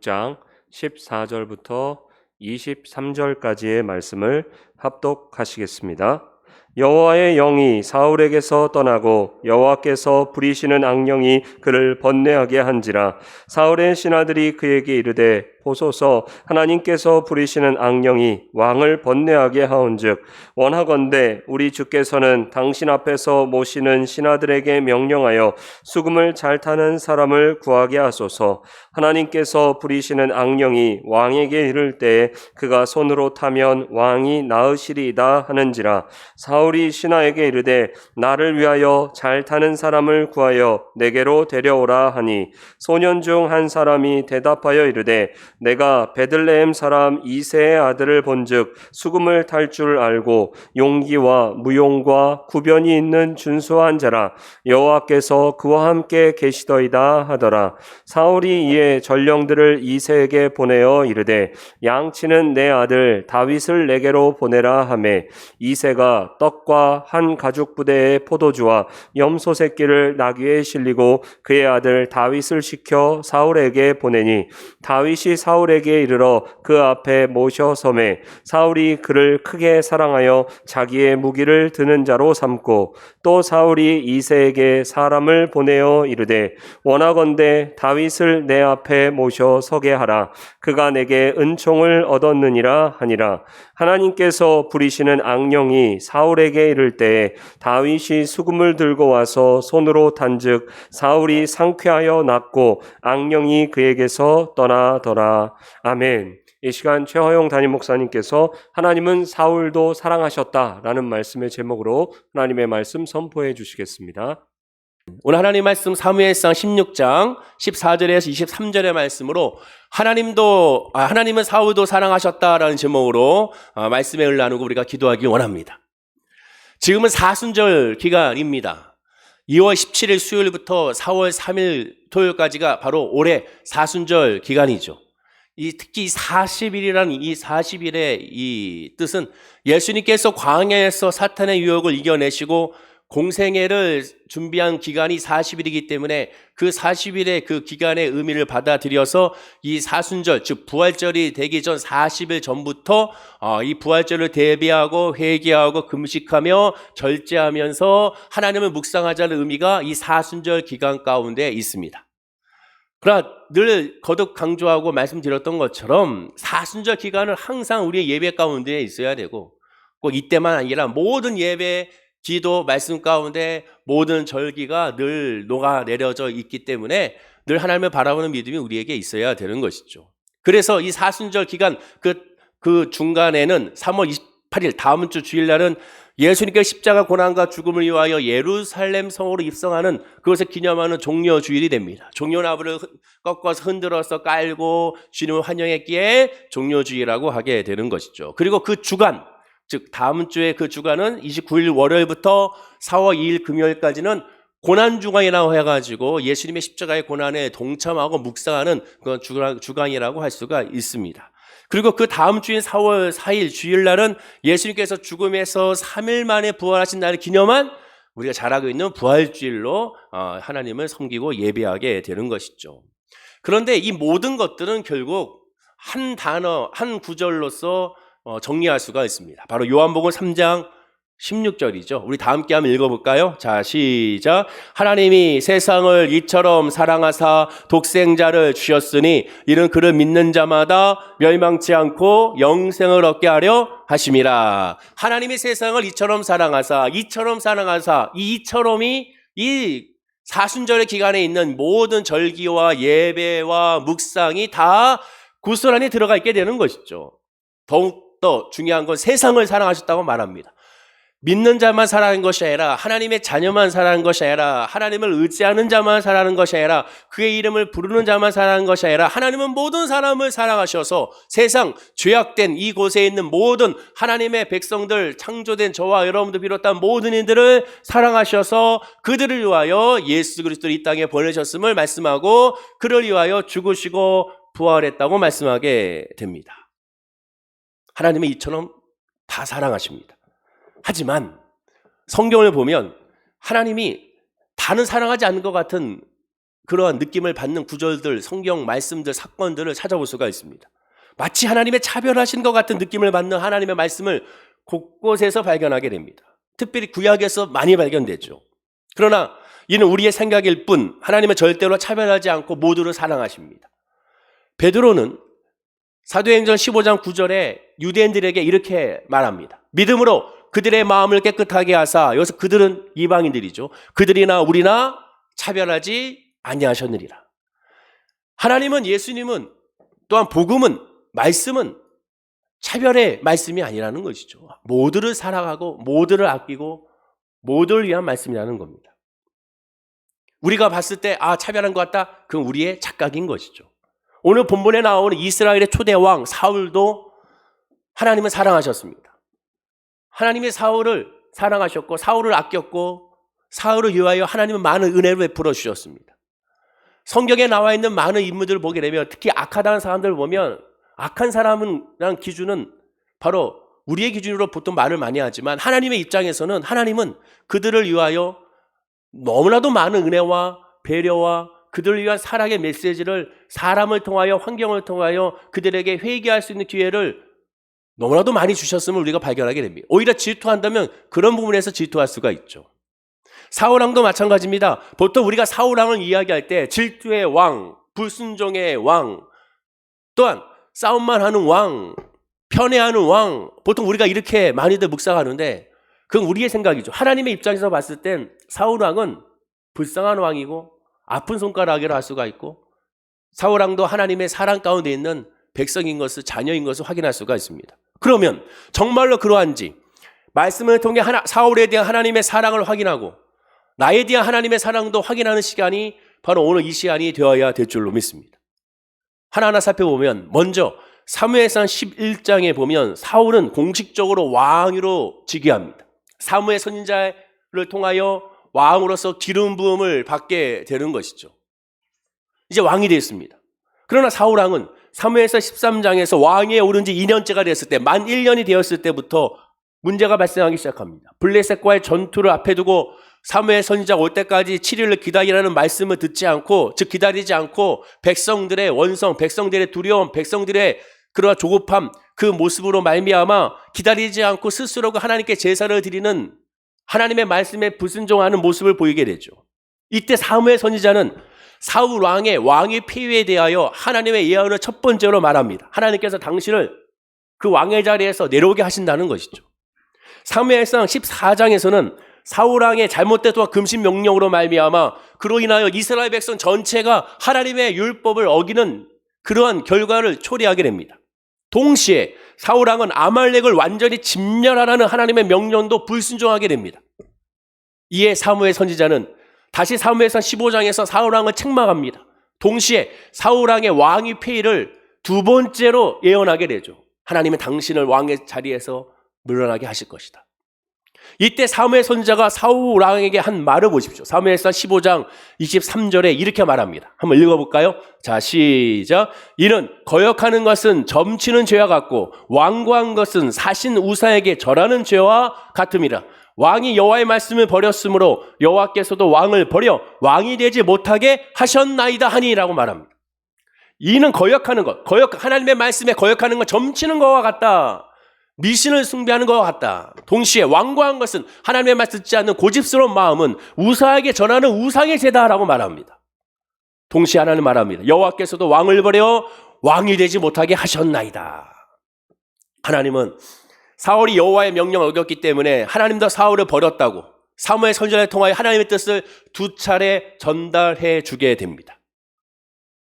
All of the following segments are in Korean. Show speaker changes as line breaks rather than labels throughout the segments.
6장 14절부터 23절까지의 말씀을 합독하시겠습니다. 여호와의 영이 사울에게서 떠나고 여호와께서 부리시는 악령이 그를 번뇌하게 한지라. 사울의 신하들이 그에게 이르되 보소서, 하나님께서 부리시는 악령이 왕을 번뇌하게 하온즉 원하건대 우리 주께서는 당신 앞에서 모시는 신하들에게 명령하여 수금을 잘 타는 사람을 구하게 하소서. 하나님께서 부리시는 악령이 왕에게 이를 때에 그가 손으로 타면 왕이 나으시리이다 하는지라. 사울이 신하에게 이르되 나를 위하여 잘 타는 사람을 구하여 내게로 데려오라 하니, 소년 중 한 사람이 대답하여 이르되 내가 베들레헴 사람 이새의 아들을 본즉 수금을 탈 줄 알고 용기와 무용과 구변이 있는 준수한 자라. 여호와께서 그와 함께 계시더이다 하더라. 사울이 이에 전령들을 이새에게 보내어 이르되 양치는 내 아들 다윗을 내게로 보내라 하매, 이새가 떡과 한 가죽 부대의 포도주와 염소 새끼를 나귀에 실리고 그의 아들 다윗을 시켜 사울에게 보내니, 다윗이 사울에게 이르러 그 앞에 모셔 서매 사울이 그를 크게 사랑하여 자기의 무기를 드는 자로 삼고, 또 사울이 이새에게 사람을 보내어 이르되 원하건대 다윗을 내 앞에 모셔 서게 하라. 그가 내게 은총을 얻었느니라 하니라. 하나님께서 부리시는 악령이 사울에게 이를 때에 다윗이 수금을 들고 와서 손으로 탄즉 사울이 상쾌하여 낫고 악령이 그에게서 떠나더라. 아멘. 이 시간 최화용 담임 목사님께서 하나님은 사울도 사랑하셨다라는 말씀의 제목으로 하나님의 말씀 선포해 주시겠습니다.
오늘 하나님 말씀 사무엘상 16장 14절에서 23절의 말씀으로 하나님은 사울도 사랑하셨다라는 제목으로 말씀의 을 나누고 우리가 기도하기 원합니다. 지금은 사순절 기간입니다. 2월 17일 수요일부터 4월 3일 토요일까지가 바로 올해 사순절 기간이죠. 특히 40일이라는 이 40일의 이 뜻은 예수님께서 광야에서 사탄의 유혹을 이겨내시고 공생애를 준비한 기간이 40일이기 때문에 그 40일의 그 기간의 의미를 받아들여서 이 사순절, 즉 부활절이 되기 전 40일 전부터 이 부활절을 대비하고 회개하고 금식하며 절제하면서 하나님을 묵상하자는 의미가 이 사순절 기간 가운데 있습니다. 그러나 늘 거듭 강조하고 말씀드렸던 것처럼 사순절 기간은 항상 우리의 예배 가운데 있어야 되고, 꼭 이때만 아니라 모든 예배, 기도, 말씀 가운데 모든 절기가 늘 녹아내려져 있기 때문에 늘 하나님을 바라보는 믿음이 우리에게 있어야 되는 것이죠. 그래서 이 사순절 기간 그 중간에는 3월 28일 다음 주 주일날은 예수님께서 십자가 고난과 죽음을 위하여 예루살렘 성으로 입성하는 그것을 기념하는 종려 주일이 됩니다. 종려나무를 꺾어서 흔들어서 깔고 주님을 환영했기에 종려 주일이라고 하게 되는 것이죠. 그리고 그 주간, 즉 다음 주에 그 주간은 29일 월요일부터 4월 2일 금요일까지는 고난주간이라고 해가지고 예수님의 십자가의 고난에 동참하고 묵상하는 그런 주간이라고 할 수가 있습니다. 그리고 그 다음 주인 4월 4일 주일날은 예수님께서 죽음에서 3일 만에 부활하신 날을 기념한 우리가 잘 알고 있는 부활주일로 하나님을 섬기고 예배하게 되는 것이죠. 그런데 이 모든 것들은 결국 한 단어, 한 구절로서 정리할 수가 있습니다. 바로 요한복음 3장 16절이죠. 우리 다 함께 한번 읽어볼까요? 자, 시작. 하나님이 세상을 이처럼 사랑하사 독생자를 주셨으니 이는 그를 믿는 자마다 멸망치 않고 영생을 얻게 하려 하심이라. 하나님이 세상을 이처럼 사랑하사 이 이처럼이 이 사순절의 기간에 있는 모든 절기와 예배와 묵상이 다 구슬 안에 들어가 있게 되는 것이죠. 더욱더 중요한 건 세상을 사랑하셨다고 말합니다. 믿는 자만 사랑하는 것이 아니라 하나님의 자녀만 사랑하는 것이 아니라 하나님을 의지하는 자만 사랑하는 것이 아니라 그의 이름을 부르는 자만 사랑하는 것이 아니라 하나님은 모든 사람을 사랑하셔서 세상 죄악된 이곳에 있는 모든 하나님의 백성들, 창조된 저와 여러분들 비롯한 모든 이들을 사랑하셔서 그들을 위하여 예수 그리스도를 이 땅에 보내셨음을 말씀하고 그를 위하여 죽으시고 부활했다고 말씀하게 됩니다. 하나님은 이처럼 다 사랑하십니다. 하지만 성경을 보면 하나님이 다는 사랑하지 않는 것 같은 그러한 느낌을 받는 구절들, 성경 말씀들, 사건들을 찾아볼 수가 있습니다. 마치 하나님의 차별하신 것 같은 느낌을 받는 하나님의 말씀을 곳곳에서 발견하게 됩니다. 특별히 구약에서 많이 발견되죠. 그러나 이는 우리의 생각일 뿐 하나님은 절대로 차별하지 않고 모두를 사랑하십니다. 베드로는 사도행전 15장 9절에 유대인들에게 이렇게 말합니다. 믿음으로 그들의 마음을 깨끗하게 하사, 여기서 그들은 이방인들이죠. 그들이나 우리나 차별하지 아니하셨느니라. 하나님은, 예수님은, 또한 복음은, 말씀은 차별의 말씀이 아니라는 것이죠. 모두를 사랑하고 모두를 아끼고 모두를 위한 말씀이라는 겁니다. 우리가 봤을 때 차별한 것 같다? 그건 우리의 착각인 것이죠. 오늘 본문에 나오는 이스라엘의 초대 왕 사울도 하나님은 사랑하셨습니다. 하나님이 사울을 사랑하셨고 사울을 아꼈고 사울을 위하여 하나님은 많은 은혜를 베풀어 주셨습니다. 성경에 나와 있는 많은 인물들을 보게 되면, 특히 악하다는 사람들을 보면, 악한 사람이라는 기준은 바로 우리의 기준으로 보통 말을 많이 하지만 하나님의 입장에서는 하나님은 그들을 위하여 너무나도 많은 은혜와 배려와 그들을 위한 사랑의 메시지를 사람을 통하여, 환경을 통하여 그들에게 회개할 수 있는 기회를 너무나도 많이 주셨음을 우리가 발견하게 됩니다. 오히려 질투한다면 그런 부분에서 질투할 수가 있죠. 사울왕도 마찬가지입니다. 보통 우리가 사울왕을 이야기할 때 질투의 왕, 불순종의 왕, 또한 싸움만 하는 왕, 편애하는 왕, 보통 우리가 이렇게 많이들 묵상하는데 그건 우리의 생각이죠. 하나님의 입장에서 봤을 땐 사울왕은 불쌍한 왕이고 아픈 손가락이라 할 수가 있고, 사울왕도 하나님의 사랑 가운데 있는 백성인 것을, 자녀인 것을 확인할 수가 있습니다. 그러면 정말로 그러한지 말씀을 통해 사울에 대한 하나님의 사랑을 확인하고 나에 대한 하나님의 사랑도 확인하는 시간이 바로 오늘 이 시간이 되어야 될 줄로 믿습니다. 하나하나 살펴보면, 먼저 사무엘상 11장에 보면 사울은 공식적으로 왕으로 즉위합니다. 사무엘 선지자를 통하여 왕으로서 기름 부음을 받게 되는 것이죠. 이제 왕이 되었습니다. 그러나 사울왕은 사무엘상 13장에서 왕위에 오른 지 2년째가 됐을 때, 만 1년이 되었을 때부터 문제가 발생하기 시작합니다. 블레셋과의 전투를 앞에 두고 사무엘 선지자가 올 때까지 7일을 기다리라는 말씀을 듣지 않고, 즉 기다리지 않고 백성들의 원성, 백성들의 두려움, 백성들의 그러한 조급함, 그 모습으로 말미암아 기다리지 않고 스스로 하나님께 제사를 드리는, 하나님의 말씀에 불순종하는 모습을 보이게 되죠. 이때 사무엘 선지자는 사울 왕의 왕위 폐위에 대하여 하나님의 예언을 첫 번째로 말합니다. 하나님께서 당신을 그 왕의 자리에서 내려오게 하신다는 것이죠. 사무엘상 14장에서는 사울 왕의 잘못된 금신 명령으로 말미암아 그로 인하여 이스라엘 백성 전체가 하나님의 율법을 어기는 그러한 결과를 초래하게 됩니다. 동시에 사울 왕은 아말렉을 완전히 진멸하라는 하나님의 명령도 불순종하게 됩니다. 이에 사무엘 선지자는 다시 사무엘상 15장에서 사울 왕을 책망합니다. 동시에 사울 왕의 왕위 폐위를 두 번째로 예언하게 되죠. 하나님은 당신을 왕의 자리에서 물러나게 하실 것이다. 이때 사무엘 선지자가 사울 왕에게 한 말을 보십시오. 사무엘상 15장 23절에 이렇게 말합니다. 한번 읽어볼까요? 자, 시작. 이는 거역하는 것은 점치는 죄와 같고 완고한 것은 사신 우사에게 절하는 죄와 같음이라. 왕이 여호와의 말씀을 버렸으므로 여호와께서도 왕을 버려 왕이 되지 못하게 하셨나이다 하니라고 말합니다. 이는 거역하는 것, 하나님의 말씀에 거역하는 것, 점치는 것과 같다. 미신을 숭배하는 것과 같다. 동시에 완고한 것은, 하나님의 말 듣지 않는 고집스러운 마음은 우사에게 전하는 우상의 제다라고 말합니다. 동시에 하나님 말합니다. 여호와께서도 왕을 버려 왕이 되지 못하게 하셨나이다. 하나님은 사울이 여호와의 명령을 어겼기 때문에 하나님도 사울을 버렸다고 사무엘 선지자를 통하여 하나님의 뜻을 두 차례 전달해 주게 됩니다.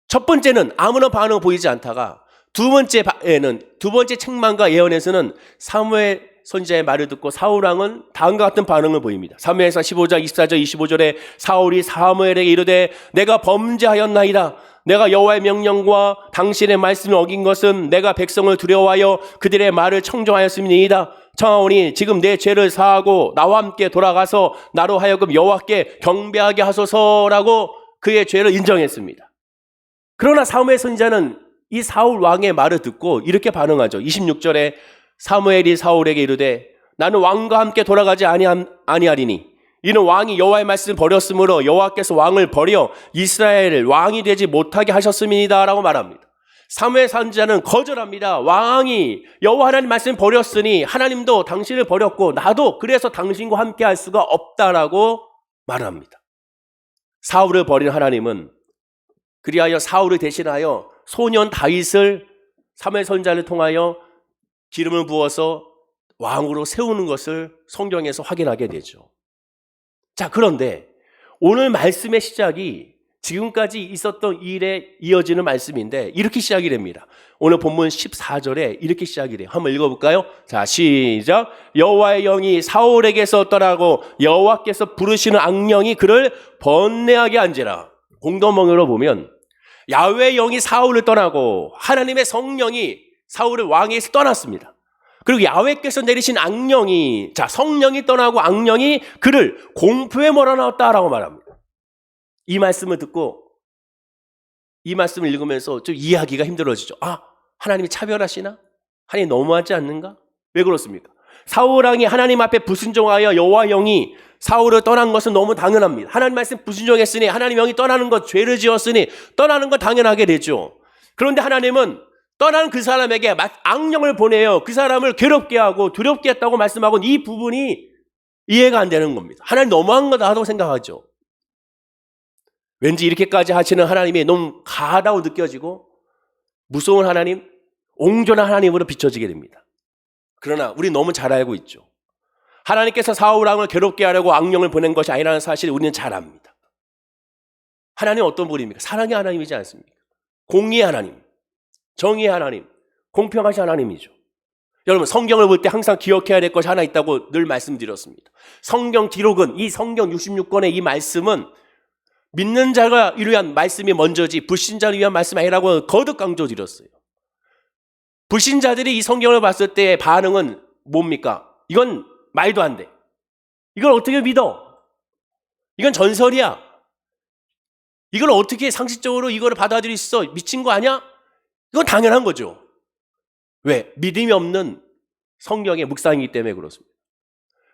첫 번째는 아무런 반응을 보이지 않다가 두 번째 책망과 예언에서는 사무엘 선지자의 말을 듣고 사울 왕은 다음과 같은 반응을 보입니다. 사무엘상 15장 24절 25절에 사울이 사무엘에게 이르되 내가 범죄하였나이다. 내가 여호와의 명령과 당신의 말씀을 어긴 것은 내가 백성을 두려워하여 그들의 말을 청종하였음이니이다. 청하오니 지금 내 죄를 사하고 나와 함께 돌아가서 나로 하여금 여호와께 경배하게 하소서라고 그의 죄를 인정했습니다. 그러나 사무엘 선지자는 이 사울 왕의 말을 듣고 이렇게 반응하죠. 26절에 사무엘이 사울에게 이르되 나는 왕과 함께 돌아가지 아니하리니 이는 왕이 여호와의 말씀을 버렸으므로 여호와께서 왕을 버려 이스라엘 왕이 되지 못하게 하셨습니다 라고 말합니다. 사무엘 선지자는 거절합니다. 왕이 여호와 하나님 말씀을 버렸으니 하나님도 당신을 버렸고 나도 그래서 당신과 함께 할 수가 없다라고 말합니다. 사울을 버린 하나님은 그리하여 사울을 대신하여 소년 다윗을 사무엘 선지자를 통하여 기름을 부어서 왕으로 세우는 것을 성경에서 확인하게 되죠. 자, 그런데 오늘 말씀의 시작이 지금까지 있었던 일에 이어지는 말씀인데 이렇게 시작이 됩니다. 오늘 본문 14절에 이렇게 시작이 돼요. 한번 읽어볼까요? 자, 시작. 여호와의 영이 사울에게서 떠나고 여호와께서 부르시는 악령이 그를 번뇌하게 한지라. 공동번역으로 보면 야훼의 영이 사울을 떠나고 하나님의 성령이 사울을 왕에서 떠났습니다. 그리고 야훼께서 내리신 악령이, 자, 성령이 떠나고 악령이 그를 공포에 몰아넣었다라고 말합니다. 이 말씀을 듣고 이 말씀을 읽으면서 좀 이해하기가 힘들어지죠. 아, 하나님이 차별하시나? 하나님 너무하지 않는가? 왜 그렇습니까? 사울 왕이 하나님 앞에 불순종하여 여호와 영이 사울을 떠난 것은 너무 당연합니다. 하나님 말씀 불순종했으니 하나님 영이 떠나는 것, 죄를 지었으니 떠나는 건 당연하게 되죠. 그런데 하나님은 떠난 그 사람에게 악령을 보내요. 그 사람을 괴롭게 하고 두렵게 했다고 말씀하고 이 부분이 이해가 안 되는 겁니다. 하나님 너무한 거다라고 생각하죠. 왠지 이렇게까지 하시는 하나님이 너무 가하다고 느껴지고 무서운 하나님, 옹졸한 하나님으로 비춰지게 됩니다. 그러나 우리 너무 잘 알고 있죠. 하나님께서 사울 왕을 괴롭게 하려고 악령을 보낸 것이 아니라는 사실을 우리는 잘 압니다. 하나님은 어떤 분입니까? 사랑의 하나님이지 않습니까? 공의의 하나님, 정의의 하나님, 공평하신 하나님이죠. 여러분, 성경을 볼 때 항상 기억해야 될 것이 하나 있다고 늘 말씀드렸습니다. 성경 기록은, 이 성경 66권의 이 말씀은 믿는 자가 위한 말씀이 먼저지 불신자를 위한 말씀이 아니라고 거듭 강조드렸어요. 불신자들이 이 성경을 봤을 때의 반응은 뭡니까? 이건 말도 안 돼. 이걸 어떻게 믿어? 이건 전설이야. 이걸 어떻게 상식적으로 이걸 받아들일 수 있어? 미친 거 아니야? 이건 당연한 거죠. 왜? 믿음이 없는 성경의 묵상이기 때문에 그렇습니다.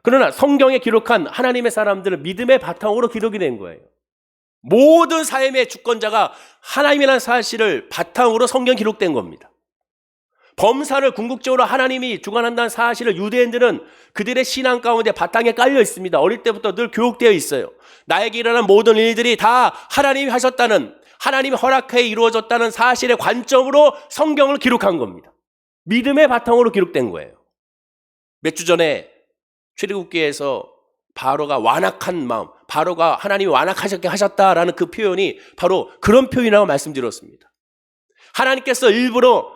그러나 성경에 기록한 하나님의 사람들은 믿음의 바탕으로 기록이 된 거예요. 모든 삶의 주권자가 하나님이라는 사실을 바탕으로 성경 기록된 겁니다. 범사를 궁극적으로 하나님이 주관한다는 사실을 유대인들은 그들의 신앙 가운데 바탕에 깔려 있습니다. 어릴 때부터 늘 교육되어 있어요. 나에게 일어난 모든 일들이 다 하나님이 하셨다는, 하나님의 허락하에 이루어졌다는 사실의 관점으로 성경을 기록한 겁니다. 믿음의 바탕으로 기록된 거예요. 몇 주 전에 출애굽기에서 바로가 완악한 마음, 바로가 하나님이 완악하게 하셨다라는 그 표현이 바로 그런 표현이라고 말씀드렸습니다. 하나님께서 일부러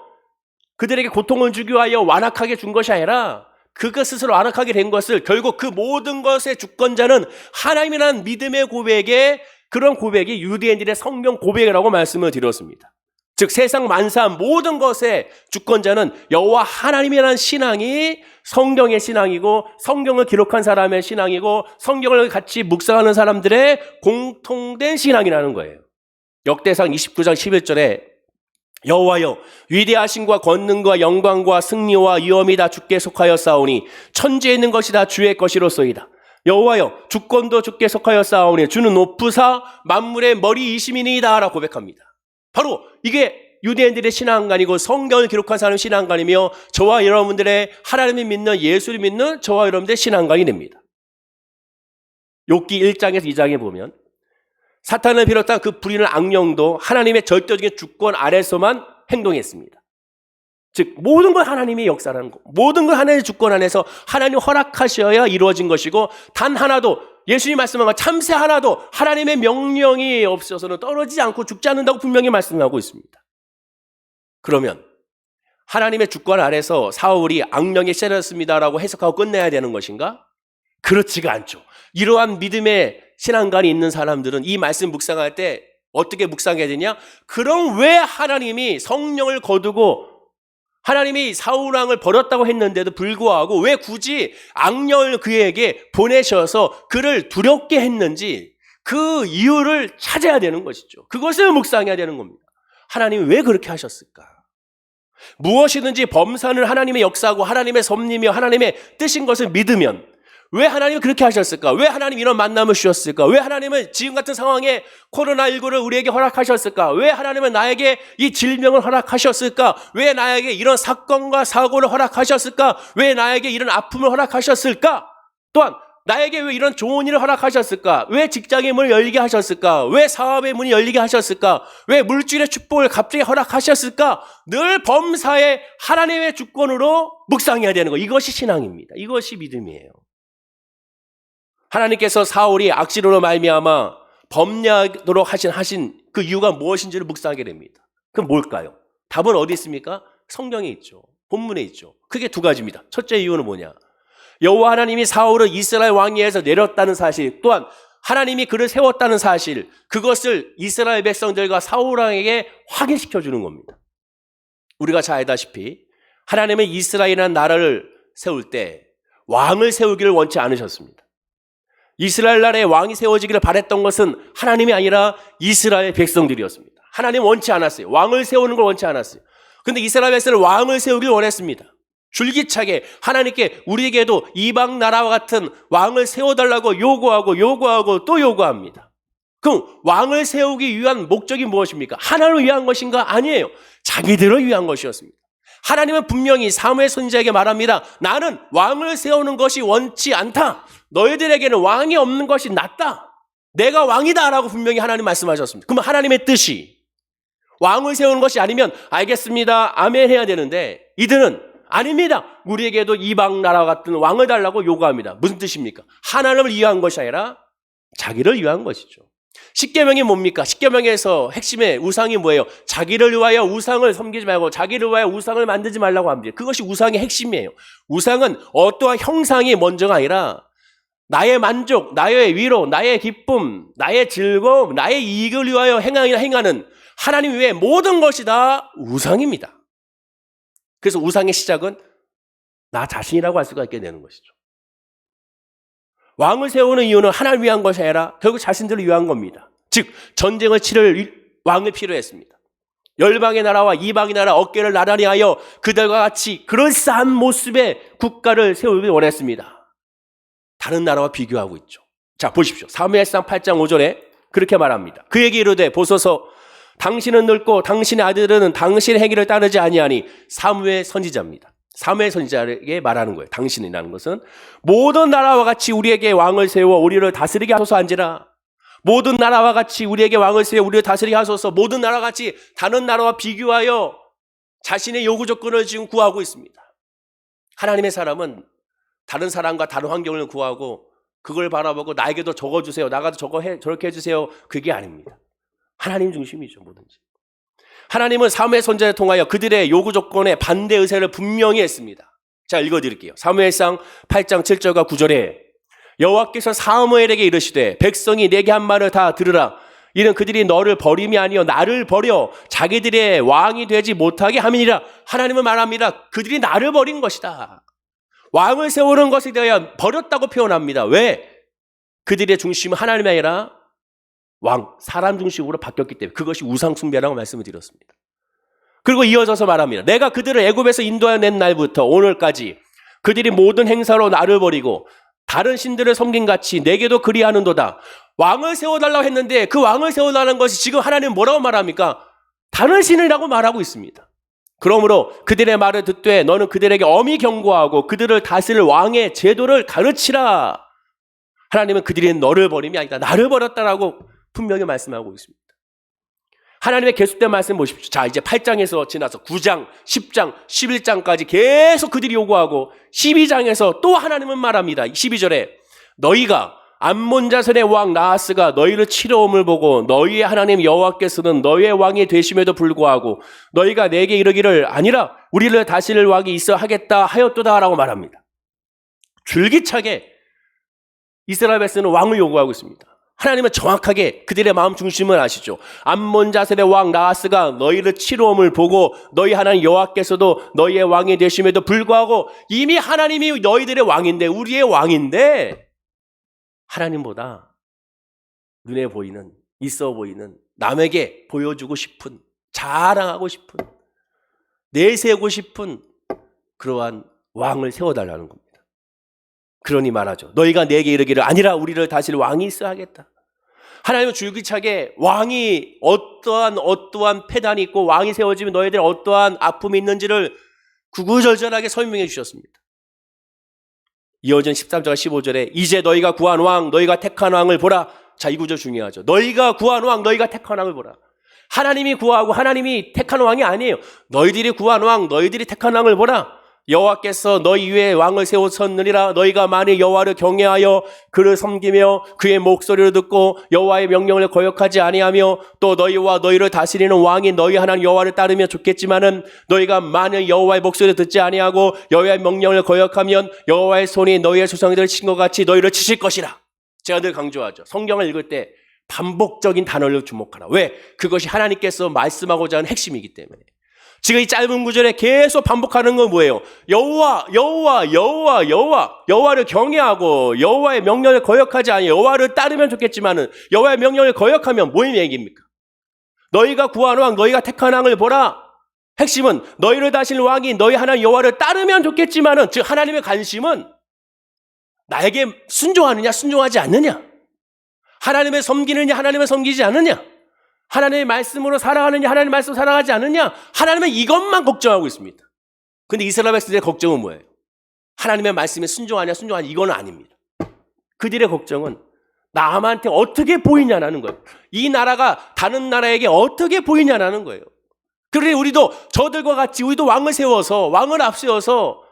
그들에게 고통을 주기 위하여 완악하게 준 것이 아니라 그것 스스로 완악하게 된 것을 결국 그 모든 것의 주권자는 하나님이라는 믿음의 고백에, 그런 고백이 유대인들의 성경 고백이라고 말씀을 드렸습니다. 즉 세상 만사 모든 것의 주권자는 여호와 하나님이라는 신앙이 성경의 신앙이고 성경을 기록한 사람의 신앙이고 성경을 같이 묵상하는 사람들의 공통된 신앙이라는 거예요. 역대상 29장 11절에 여호와여 위대하심과 권능과 영광과 승리와 위엄이 다 주께 속하였사오니 천지에 있는 것이 다 주의 것이로소이다. 여호와여 주권도 주께 속하였사오니 주는 높으사 만물의 머리이심이니이다 라고 고백합니다. 바로 이게 유대인들의 신앙관이고 성경을 기록한 사람의 신앙관이며 저와 여러분들의 하나님을 믿는, 예수를 믿는 저와 여러분들의 신앙관이 됩니다. 욥기 1장에서 2장에 보면 사탄을 비롯한 그 불의는 악령도 하나님의 절대적인 주권 아래서만 행동했습니다. 즉 모든 걸 하나님이 역사라는 것, 모든 걸 하나님의 주권 안에서 하나님 허락하셔야 이루어진 것이고 단 하나도, 예수님이 말씀한 것 참새 하나도 하나님의 명령이 없어서는 떨어지지 않고 죽지 않는다고 분명히 말씀하고 있습니다. 그러면 하나님의 주권 아래서 사울이 악령에 시달렸습니다라고 해석하고 끝내야 되는 것인가? 그렇지가 않죠. 이러한 믿음의 신앙관이 있는 사람들은 이 말씀 묵상할 때 어떻게 묵상해야 되냐? 그럼 왜 하나님이 성령을 거두고 하나님이 사울 왕을 버렸다고 했는데도 불구하고 왜 굳이 악령을 그에게 보내셔서 그를 두렵게 했는지 그 이유를 찾아야 되는 것이죠. 그것을 묵상해야 되는 겁니다. 하나님이 왜 그렇게 하셨을까? 무엇이든지 범사는 하나님의 역사고 하나님의 섭리며 하나님의 뜻인 것을 믿으면 왜 하나님은 그렇게 하셨을까? 왜 하나님 이런 만남을 주셨을까? 왜 하나님은 지금 같은 상황에 코로나19를 우리에게 허락하셨을까? 왜 하나님은 나에게 이 질병을 허락하셨을까? 왜 나에게 이런 사건과 사고를 허락하셨을까? 왜 나에게 이런 아픔을 허락하셨을까? 또한 나에게 왜 이런 좋은 일을 허락하셨을까? 왜 직장의 문을 열리게 하셨을까? 왜 사업의 문이 열리게 하셨을까? 왜 물질의 축복을 갑자기 허락하셨을까? 늘 범사에 하나님의 주권으로 묵상해야 되는 거. 이것이 신앙입니다. 이것이 믿음이에요. 하나님께서 사울이 악시로로 말미암아 범죄하도록 하신 그 이유가 무엇인지를 묵상하게 됩니다. 그럼 뭘까요? 답은 어디 있습니까? 성경에 있죠. 본문에 있죠. 크게 두 가지입니다. 첫째 이유는 뭐냐? 여호와 하나님이 사울을 이스라엘 왕위에서 내렸다는 사실, 또한 하나님이 그를 세웠다는 사실, 그것을 이스라엘 백성들과 사울 왕에게 확인시켜 주는 겁니다. 우리가 잘 알다시피 하나님은 이스라엘이라는 나라를 세울 때 왕을 세우기를 원치 않으셨습니다. 이스라엘 나라에 왕이 세워지기를 바랬던 것은 하나님이 아니라 이스라엘 백성들이었습니다. 하나님 원치 않았어요. 왕을 세우는 걸 원치 않았어요. 그런데 이스라엘 백성은 왕을 세우길 원했습니다. 줄기차게 하나님께 우리에게도 이방 나라와 같은 왕을 세워달라고 요구하고 또 요구합니다. 그럼 왕을 세우기 위한 목적이 무엇입니까? 하나님을 위한 것인가? 아니에요. 자기들을 위한 것이었습니다. 하나님은 분명히 사무엘 선지자에게 말합니다. 나는 왕을 세우는 것이 원치 않다. 너희들에게는 왕이 없는 것이 낫다. 내가 왕이다라고 분명히 하나님 말씀하셨습니다. 그러면 하나님의 뜻이 왕을 세우는 것이 아니면 알겠습니다. 아멘 해야 되는데 이들은 아닙니다. 우리에게도 이방 나라와 같은 왕을 달라고 요구합니다. 무슨 뜻입니까? 하나님을 위한 것이 아니라 자기를 위한 것이죠. 십계명이 뭡니까? 십계명에서 핵심의 우상이 뭐예요? 자기를 위하여 우상을 섬기지 말고 자기를 위하여 우상을 만들지 말라고 합니다. 그것이 우상의 핵심이에요. 우상은 어떠한 형상이 먼저가 아니라 나의 만족, 나의 위로, 나의 기쁨, 나의 즐거움, 나의 이익을 위하여 행하는 하나님 외의 모든 것이 다 우상입니다. 그래서 우상의 시작은 나 자신이라고 할 수가 있게 되는 것이죠. 왕을 세우는 이유는 하나님을 위한 것이 아니라 결국 자신들을 위한 겁니다. 즉 전쟁을 치를 왕이 필요했습니다. 열방의 나라와 이방의 나라 어깨를 나란히 하여 그들과 같이 그럴싸한 모습의 국가를 세우기 원했습니다. 다른 나라와 비교하고 있죠. 자 보십시오. 사무엘상 8장 5절에 그렇게 말합니다. 그에게 이르되 보소서 당신은 늙고 당신의 아들은 당신의 행위를 따르지 아니하니. 사무엘 선지자입니다. 사무엘 선지자에게 말하는 거예요. 당신이라는 것은 모든 나라와 같이 우리에게 왕을 세워 우리를 다스리게 하소서 한지라. 모든 나라와 같이 우리에게 왕을 세워 우리를 다스리게 하소서. 모든 나라와 같이 다른 나라와 비교하여 자신의 요구 조건을 지금 구하고 있습니다. 하나님의 사람은 다른 사람과 다른 환경을 구하고 그걸 바라보고 나에게도 적어주세요. 나가도 저렇게 해주세요. 그게 아닙니다. 하나님 중심이죠. 뭐든지. 하나님은 사무엘 선지자를 통하여 그들의 요구 조건에 반대 의사를 분명히 했습니다. 자 읽어드릴게요. 사무엘상 8장 7절과 9절에 여호와께서 사무엘에게 이르시되 백성이 내게 한 말을 다 들으라. 이는 그들이 너를 버림이 아니요 나를 버려 자기들의 왕이 되지 못하게 함이니라. 하나님은 말합니다. 그들이 나를 버린 것이다. 왕을 세우는 것에 대하여 버렸다고 표현합니다. 왜? 그들의 중심은 하나님이 아니라 왕, 사람 중심으로 바뀌었기 때문에 그것이 우상 숭배라고 말씀을 드렸습니다. 그리고 이어져서 말합니다. 내가 그들을 애굽에서 인도해낸 날부터 오늘까지 그들이 모든 행사로 나를 버리고 다른 신들을 섬긴 같이 내게도 그리하는도다. 왕을 세워달라고 했는데 그 왕을 세워달라는 것이 지금 하나님 뭐라고 말합니까? 다른 신이라고 말하고 있습니다. 그러므로 그들의 말을 듣되 너는 그들에게 엄히 경고하고 그들을 다스릴 왕의 제도를 가르치라. 하나님은 그들이 너를 버림이 아니다. 나를 버렸다라고 분명히 말씀하고 있습니다. 하나님의 계속된 말씀 보십시오. 자, 이제 8장에서 지나서 9장, 10장, 11장까지 계속 그들이 요구하고 12장에서 또 하나님은 말합니다. 12절에 너희가 암몬 자손의 왕 나하스가 너희를 치러옴을 보고 너희의 하나님 여호와께서는 너희의 왕이 되심에도 불구하고 너희가 내게 이르기를 아니라 우리를 다스릴 왕이 있어 하겠다 하였도다라고 말합니다. 줄기차게 이스라엘 백성은 왕을 요구하고 있습니다. 하나님은 정확하게 그들의 마음 중심을 아시죠. 암몬 자손의 왕 나하스가 너희를 치러옴을 보고 너희 하나님 여호와께서도 너희의 왕이 되심에도 불구하고 이미 하나님이 너희들의 왕인데 우리의 왕인데 하나님보다 눈에 보이는 있어 보이는 남에게 보여주고 싶은 자랑하고 싶은 내세우고 싶은 그러한 왕을 세워달라는 겁니다. 그러니 말하죠. 너희가 내게 이르기를 아니라 우리를 다스릴 왕이 있어야 하겠다. 하나님은 줄기차게 왕이 어떠한 패단이 있고 왕이 세워지면 너희들 어떠한 아픔이 있는지를 구구절절하게 설명해 주셨습니다. 이어진 13절 15절에 이제 너희가 구한 왕 너희가 택한 왕을 보라. 자, 이 구절 중요하죠. 너희가 구한 왕 너희가 택한 왕을 보라. 하나님이 구하고 하나님이 택한 왕이 아니에요. 너희들이 구한 왕 너희들이 택한 왕을 보라. 여호와께서 너희 위에 왕을 세우셨느니라. 너희가 만일 여호와를 경외하여 그를 섬기며 그의 목소리를 듣고 여호와의 명령을 거역하지 아니하며 또 너희와 너희를 다스리는 왕인 너희 하나님 여호와를 따르면 좋겠지만은 너희가 만일 여호와의 목소리를 듣지 아니하고 여호와의 명령을 거역하면 여호와의 손이 너희의 조상들을 친 것 같이 너희를 치실 것이라. 제가 늘 강조하죠. 성경을 읽을 때 반복적인 단어를 주목하라. 왜? 그것이 하나님께서 말씀하고자 하는 핵심이기 때문에. 지금 이 짧은 구절에 계속 반복하는 건 뭐예요? 여호와를 경외하고 여호와의 명령을 거역하지 아니하여 여호와를 따르면 좋겠지만은 여호와의 명령을 거역하면 뭐의 얘기입니까? 너희가 구한 왕 너희가 택한 왕을 보라. 핵심은 너희를 다스릴 왕이 너희 하나님 여호와를 따르면 좋겠지만은 즉 하나님의 관심은 나에게 순종하느냐 순종하지 않느냐, 하나님을 섬기느냐 하나님을 섬기지 않느냐, 하나님의 말씀으로 살아가느냐 하나님의 말씀으로 살아가지 않느냐, 하나님은 이것만 걱정하고 있습니다. 그런데 이스라엘 백성들의 걱정은 뭐예요? 하나님의 말씀에 순종하냐 순종하냐 이건 아닙니다. 그들의 걱정은 남한테 어떻게 보이냐라는 거예요. 이 나라가 다른 나라에게 어떻게 보이냐라는 거예요. 그러니 우리도 저들과 같이 우리도 왕을 세워서 왕을 앞세워서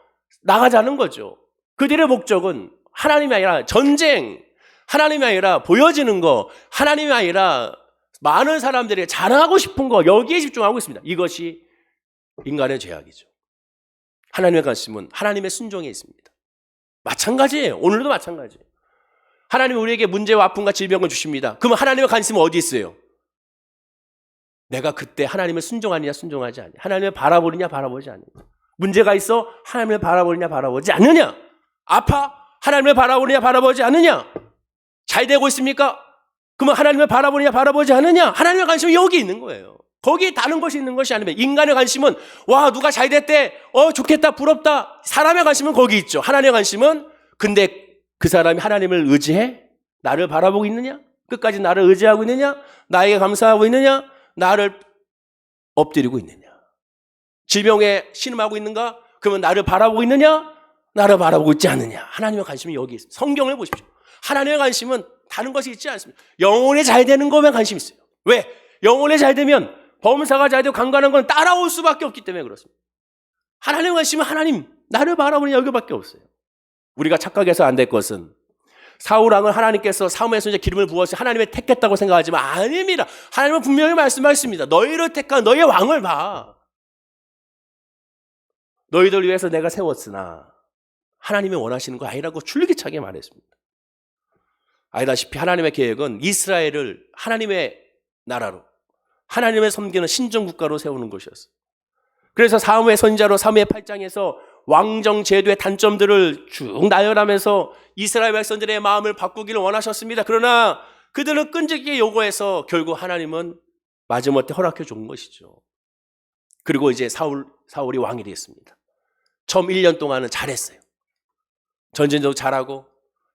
나가자는 거죠. 그들의 목적은 하나님이 아니라 전쟁, 하나님이 아니라 보여지는 거, 하나님이 아니라 많은 사람들이 자랑하고 싶은 거, 여기에 집중하고 있습니다. 이것이 인간의 죄악이죠. 하나님의 관심은 하나님의 순종에 있습니다. 마찬가지예요. 오늘도 마찬가지예요. 하나님이 우리에게 문제와 아픔과 질병을 주십니다. 그러면 하나님의 관심은 어디 있어요? 내가 그때 하나님을 순종하느냐 순종하지 않느냐, 하나님을 바라보느냐 바라보지 않느냐. 문제가 있어 하나님을 바라보느냐 바라보지 않느냐, 아파 하나님을 바라보느냐 바라보지 않느냐, 잘 되고 있습니까? 그러면 하나님을 바라보느냐 바라보지 않느냐. 하나님의 관심은 여기 있는 거예요. 거기에 다른 것이 있는 것이 아니면 인간의 관심은 와 누가 잘 됐대, 좋겠다 부럽다. 사람의 관심은 거기 있죠. 하나님의 관심은 근데 그 사람이 하나님을 의지해? 나를 바라보고 있느냐? 끝까지 나를 의지하고 있느냐? 나에게 감사하고 있느냐? 나를 엎드리고 있느냐? 질병에 신음하고 있는가? 그러면 나를 바라보고 있느냐? 나를 바라보고 있지 않느냐? 하나님의 관심이 여기 있습니다. 성경을 보십시오. 하나님의 관심은 다른 것이 있지 않습니다. 영혼이 잘 되는 것만 관심이 있어요. 왜? 영혼이 잘 되면 범사가 잘 되고 강간한 건 따라올 수밖에 없기 때문에 그렇습니다. 하나님의 관심은 하나님 나를 바라보느냐 여기밖에 없어요. 우리가 착각해서 안 될 것은 사울 왕을 하나님께서 사무엘에서 이제 기름을 부어서 하나님의 택했다고 생각하지만 아닙니다. 하나님은 분명히 말씀하셨습니다. 너희를 택한 너희의 왕을 봐. 너희들 위해서 내가 세웠으나 하나님이 원하시는 거 아니라고 줄기차게 말했습니다. 알다시피 하나님의 계획은 이스라엘을 하나님의 나라로 하나님의 섬기는 신정국가로 세우는 것이었어요. 그래서 사무엘 선지자로 사무엘 8장에서 왕정 제도의 단점들을 쭉 나열하면서 이스라엘 백성들의 마음을 바꾸기를 원하셨습니다. 그러나 그들은 끈질기게 요구해서 결국 하나님은 마지못해 허락해 준 것이죠. 그리고 이제 사울이 왕이 되었습니다. 처음 1년 동안은 잘했어요. 전쟁도 잘하고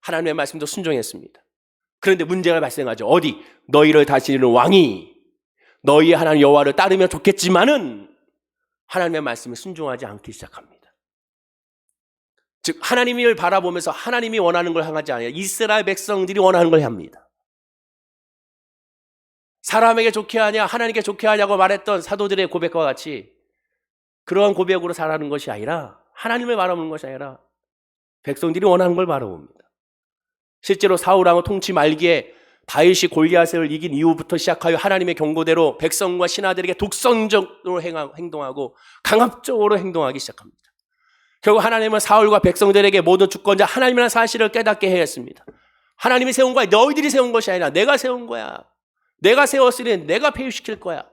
하나님의 말씀도 순종했습니다. 그런데 문제가 발생하죠. 어디? 너희를 다스리는 왕이 너희 하나님 여호와를 따르면 좋겠지만은 하나님의 말씀에 순종하지 않기 시작합니다. 즉 하나님을 바라보면서 하나님이 원하는 걸 향하지 않아요. 이스라엘 백성들이 원하는 걸 합니다. 사람에게 좋게 하냐 하나님께 좋게 하냐고 말했던 사도들의 고백과 같이 그러한 고백으로 살아가는 것이 아니라 하나님을 바라보는 것이 아니라 백성들이 원하는 걸 바라봅니다. 실제로 사울 왕의 통치 말기에 다윗이 골리앗을 이긴 이후부터 시작하여 하나님의 경고대로 백성과 신하들에게 독선적으로 행동하고 강압적으로 행동하기 시작합니다. 결국 하나님은 사울과 백성들에게 모든 주권자 하나님이라는 사실을 깨닫게 해야 했습니다. 하나님이 세운 거야. 너희들이 세운 것이 아니라 내가 세운 거야. 내가 세웠으니 내가 폐위시킬 거야.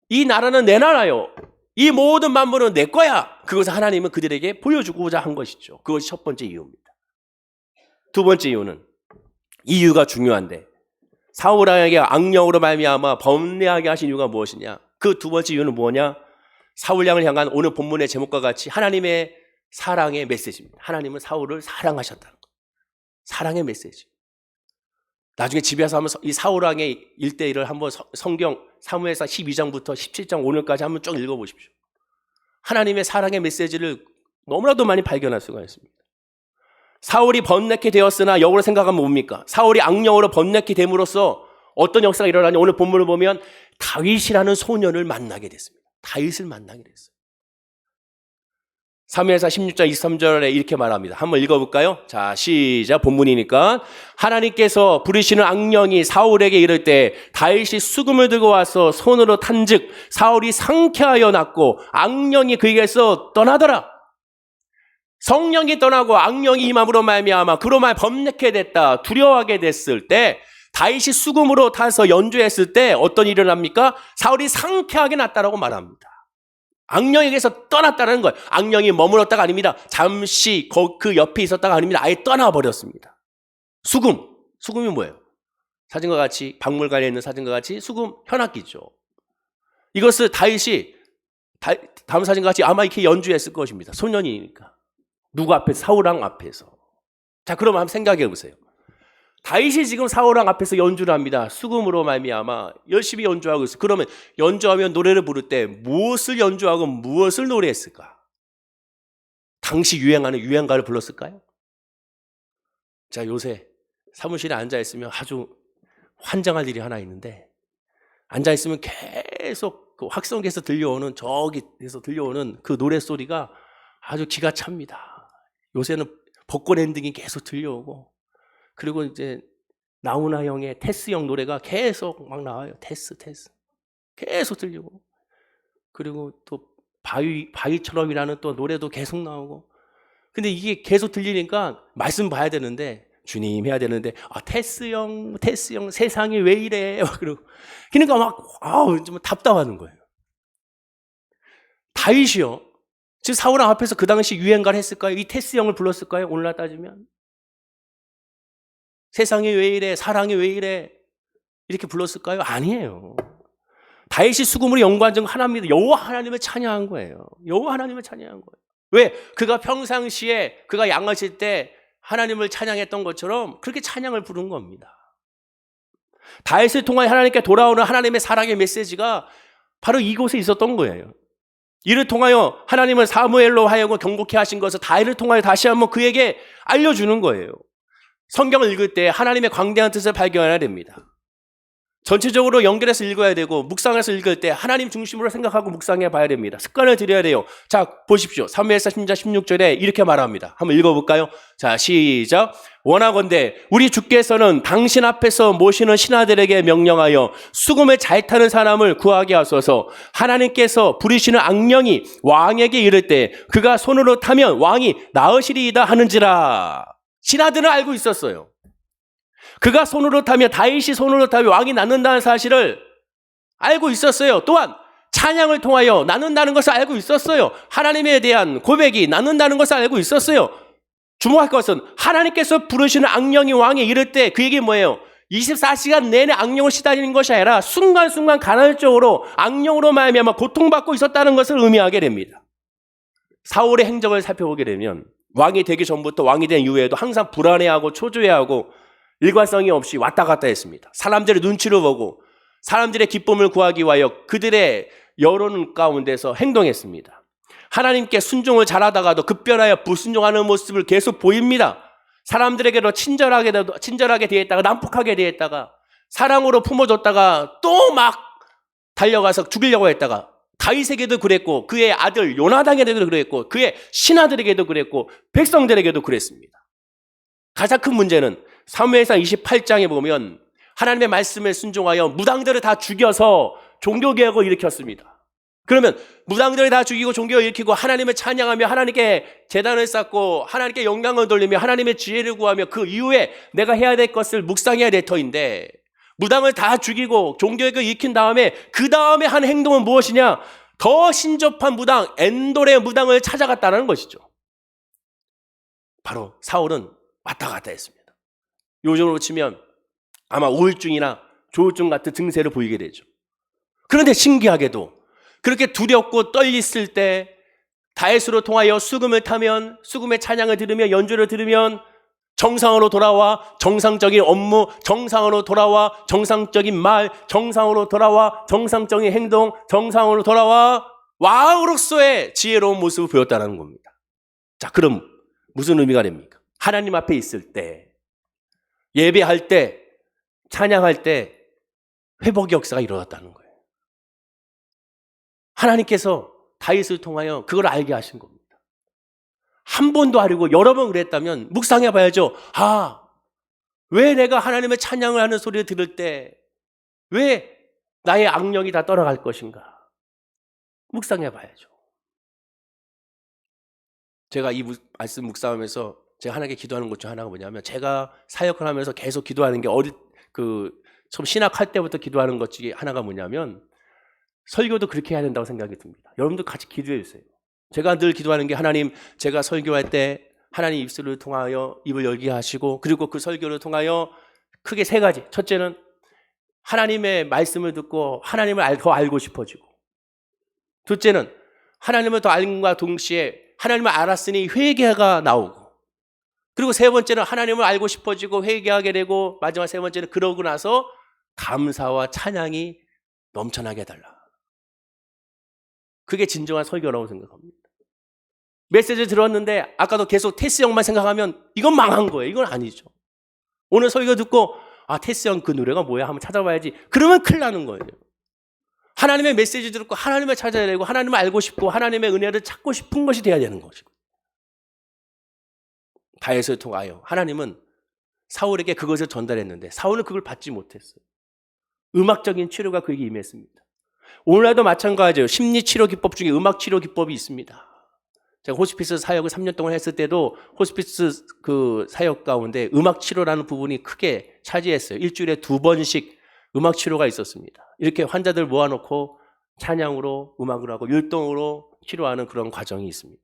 이 나라는 내 나라요. 이 모든 만물은 내 거야. 그것을 하나님은 그들에게 보여주고자 한 것이죠. 그것이 첫 번째 이유입니다. 두 번째 이유는 이유가 중요한데 사울 왕에게 악령으로 말미암아 범례하게 하신 이유가 무엇이냐? 그 두 번째 이유는 뭐냐? 사울 왕을 향한 오늘 본문의 제목과 같이 하나님의 사랑의 메시지입니다. 하나님은 사울을 사랑하셨다는 것. 사랑의 메시지. 나중에 집에서 한번 이 사울 왕의 일대일을 한번 성경 사무엘상 12장부터 17장 오늘까지 한번 쭉 읽어보십시오. 하나님의 사랑의 메시지를 너무나도 많이 발견할 수가 있습니다. 사울이 번뇌케 되었으나 역으로 생각하면 뭡니까? 사울이 악령으로 번뇌케 됨으로써 어떤 역사가 일어나냐? 오늘 본문을 보면 다윗이라는 소년을 만나게 됐습니다. 다윗을 만나게 됐어요. 사무엘상 16장 23절에 이렇게 말합니다. 한번 읽어볼까요? 자, 시작. 본문이니까. 하나님께서 부르시는 악령이 사울에게 이를 때 다윗이 수금을 들고 와서 손으로 탄즉 사울이 상쾌하여 났고 악령이 그에게서 떠나더라. 성령이 떠나고 악령이 임함으로 말미암아 그로 말 번뇌케 됐다. 두려워하게 됐을 때 다윗이 수금으로 타서 연주했을 때 어떤 일이 일어납니까? 사울이 상쾌하게 났다라고 말합니다. 악령에게서 떠났다는 거예요. 악령이 머물렀다가 아닙니다. 잠시 그 옆에 있었다가 아닙니다. 아예 떠나버렸습니다. 수금이 뭐예요? 사진과 같이 박물관에 있는 사진과 같이 수금 현악기죠. 이것을 다윗이 다음 사진과 같이 아마 이렇게 연주했을 것입니다. 소년이니까. 누구 앞에서? 사울왕 앞에서. 자, 그럼 한번 생각해 보세요. 다윗이 지금 사울왕 앞에서 연주를 합니다. 수금으로 말미암아 열심히 연주하고 있어요. 그러면 연주하면 노래를 부를 때 무엇을 연주하고 무엇을 노래했을까? 당시 유행하는 유행가를 불렀을까요? 자, 요새 사무실에 앉아있으면 아주 환장할 일이 하나 있는데 앉아있으면 계속 그 확성기에서 들려오는 저기에서 들려오는 그 노래소리가 아주 기가 찹니다. 요새는 벚꽃 엔딩이 계속 들려오고 그리고 이제 나훈아 형의 테스 형 노래가 계속 막 나와요. 테스 계속 들리고 그리고 또 바위처럼이라는 또 노래도 계속 나오고 근데 이게 계속 들리니까 말씀 봐야 되는데 주님 해야 되는데 테스 형 세상이 왜 이래 그러고 그러니까 막 좀 답답하는 거예요. 다윗이요. 지금 사울왕 앞에서 그 당시 유행가를 했을까요? 이 테스 형을 불렀을까요? 오늘날 따지면 세상이 왜 이래? 사랑이 왜 이래? 이렇게 불렀을까요? 아니에요. 다윗이 수금으로 연구한 적 하나입니다. 여호와 하나님을 찬양한 거예요. 여호와 하나님을 찬양한 거예요. 왜? 그가 평상시에 그가 양하실 때 하나님을 찬양했던 것처럼 그렇게 찬양을 부른 겁니다. 다윗을 통하여 하나님께 돌아오는 하나님의 사랑의 메시지가 바로 이곳에 있었던 거예요. 이를 통하여 하나님은 사무엘로 하여금 경고케 하신 것을 다윗을 통하여 다시 한번 그에게 알려주는 거예요. 성경을 읽을 때 하나님의 광대한 뜻을 발견해야 됩니다. 전체적으로 연결해서 읽어야 되고 묵상해서 읽을 때 하나님 중심으로 생각하고 묵상해 봐야 됩니다. 습관을 들여야 돼요. 자, 보십시오. 사무엘상 10장 16절에 이렇게 말합니다. 한번 읽어볼까요? 자, 시작. 원하건대 우리 주께서는 당신 앞에서 모시는 신하들에게 명령하여 수금을 잘 타는 사람을 구하게 하소서. 하나님께서 부르시는 악령이 왕에게 이를 때 그가 손으로 타면 왕이 나으시리이다 하는지라. 신하들은 알고 있었어요. 그가 손으로 타면 다윗이 손으로 타면 왕이 낳는다는 사실을 알고 있었어요. 또한 찬양을 통하여 낳는다는 것을 알고 있었어요. 하나님에 대한 고백이 낳는다는 것을 알고 있었어요. 주목할 것은 하나님께서 부르시는 악령이 왕에 이를 때 그에게 뭐예요? 24시간 내내 악령을 시달리는 것이 아니라 순간순간 간헐적으로 악령으로 말미암아 고통받고 있었다는 것을 의미하게 됩니다. 사울의 행적을 살펴보게 되면 왕이 되기 전부터 왕이 된 이후에도 항상 불안해하고 초조해하고 일관성이 없이 왔다 갔다 했습니다. 사람들의 눈치를 보고 사람들의 기쁨을 구하기 위하여 그들의 여론 가운데서 행동했습니다. 하나님께 순종을 잘하다가도 급변하여 불순종하는 모습을 계속 보입니다. 사람들에게도 친절하게 대했다가 난폭하게 대했다가 사랑으로 품어줬다가 또 막 달려가서 죽이려고 했다가 다윗에게도 그랬고 그의 아들 요나단에게도 그랬고 그의 신하들에게도 그랬고 백성들에게도 그랬습니다. 가장 큰 문제는 사무엘상 28장에 보면 하나님의 말씀에 순종하여 무당들을 다 죽여서 종교개혁을 일으켰습니다. 그러면 무당들을 다 죽이고 종교를 일으키고 하나님을 찬양하며 하나님께 제단을 쌓고 하나님께 영광을 돌리며 하나님의 지혜를 구하며 그 이후에 내가 해야 될 것을 묵상해야 될 터인데 무당을 다 죽이고 종교개혁을 일으킨 다음에 그 다음에 한 행동은 무엇이냐? 더 신접한 무당, 엔돌의 무당을 찾아갔다는 것이죠. 바로 사울은 왔다 갔다 했습니다. 요즘으로 치면 아마 우울증이나 조울증 같은 증세를 보이게 되죠. 그런데 신기하게도 그렇게 두렵고 떨렸을 때 다윗으로 통하여 수금을 타면, 수금의 찬양을 들으며 연주를 들으면 정상으로 돌아와 정상적인 업무, 정상으로 돌아와 정상적인 말, 정상으로 돌아와 정상적인 행동, 정상으로 돌아와 왕으로서의 지혜로운 모습을 보였다는 겁니다. 자, 그럼 무슨 의미가 됩니까? 하나님 앞에 있을 때, 예배할 때, 찬양할 때 회복의 역사가 일어났다는 거예요. 하나님께서 다윗을 통하여 그걸 알게 하신 겁니다. 한 번도 아니고 여러 번 그랬다면 묵상해 봐야죠. 왜 내가 하나님의 찬양을 하는 소리를 들을 때 왜 나의 악령이 다 떠나갈 것인가? 묵상해 봐야죠. 제가 이 말씀 묵상하면서 제가 하나님께 기도하는 것 중 하나가 뭐냐면, 제가 사역을 하면서 계속 기도하는 게 처음 신학할 때부터 기도하는 것 중에 하나가 뭐냐면, 설교도 그렇게 해야 된다고 생각이 듭니다. 여러분도 같이 기도해 주세요. 제가 늘 기도하는 게, 하나님, 제가 설교할 때 하나님 입술을 통하여 입을 열게 하시고, 그리고 그 설교를 통하여 크게 세 가지. 첫째는 하나님의 말씀을 듣고 하나님을 더 알고 싶어지고, 둘째는 하나님을 더 알음과 동시에 하나님을 알았으니 회개가 나오고, 그리고 세 번째는 하나님을 알고 싶어지고 회개하게 되고, 마지막 세 번째는 그러고 나서 감사와 찬양이 넘쳐나게 해달라. 그게 진정한 설교라고 생각합니다. 메시지 들었는데 아까도 계속 테스 형만 생각하면 이건 망한 거예요. 이건 아니죠. 오늘 설교 듣고 테스 형 그 노래가 뭐야 한번 찾아봐야지. 그러면 큰일 나는 거예요. 하나님의 메시지 듣고 하나님을 찾아야 되고, 하나님을 알고 싶고 하나님의 은혜를 찾고 싶은 것이 돼야 되는 것이고, 다윗을 통하여 하나님은 사울에게 그것을 전달했는데 사울은 그걸 받지 못했어요. 음악적인 치료가 그에게 임했습니다. 오늘날도 마찬가지예요. 심리치료 기법 중에 음악치료 기법이 있습니다. 제가 호스피스 사역을 3년 동안 했을 때도 호스피스 그 사역 가운데 음악치료라는 부분이 크게 차지했어요. 일주일에 2번씩 음악치료가 있었습니다. 이렇게 환자들 모아놓고 찬양으로 음악을 하고 율동으로 치료하는 그런 과정이 있습니다.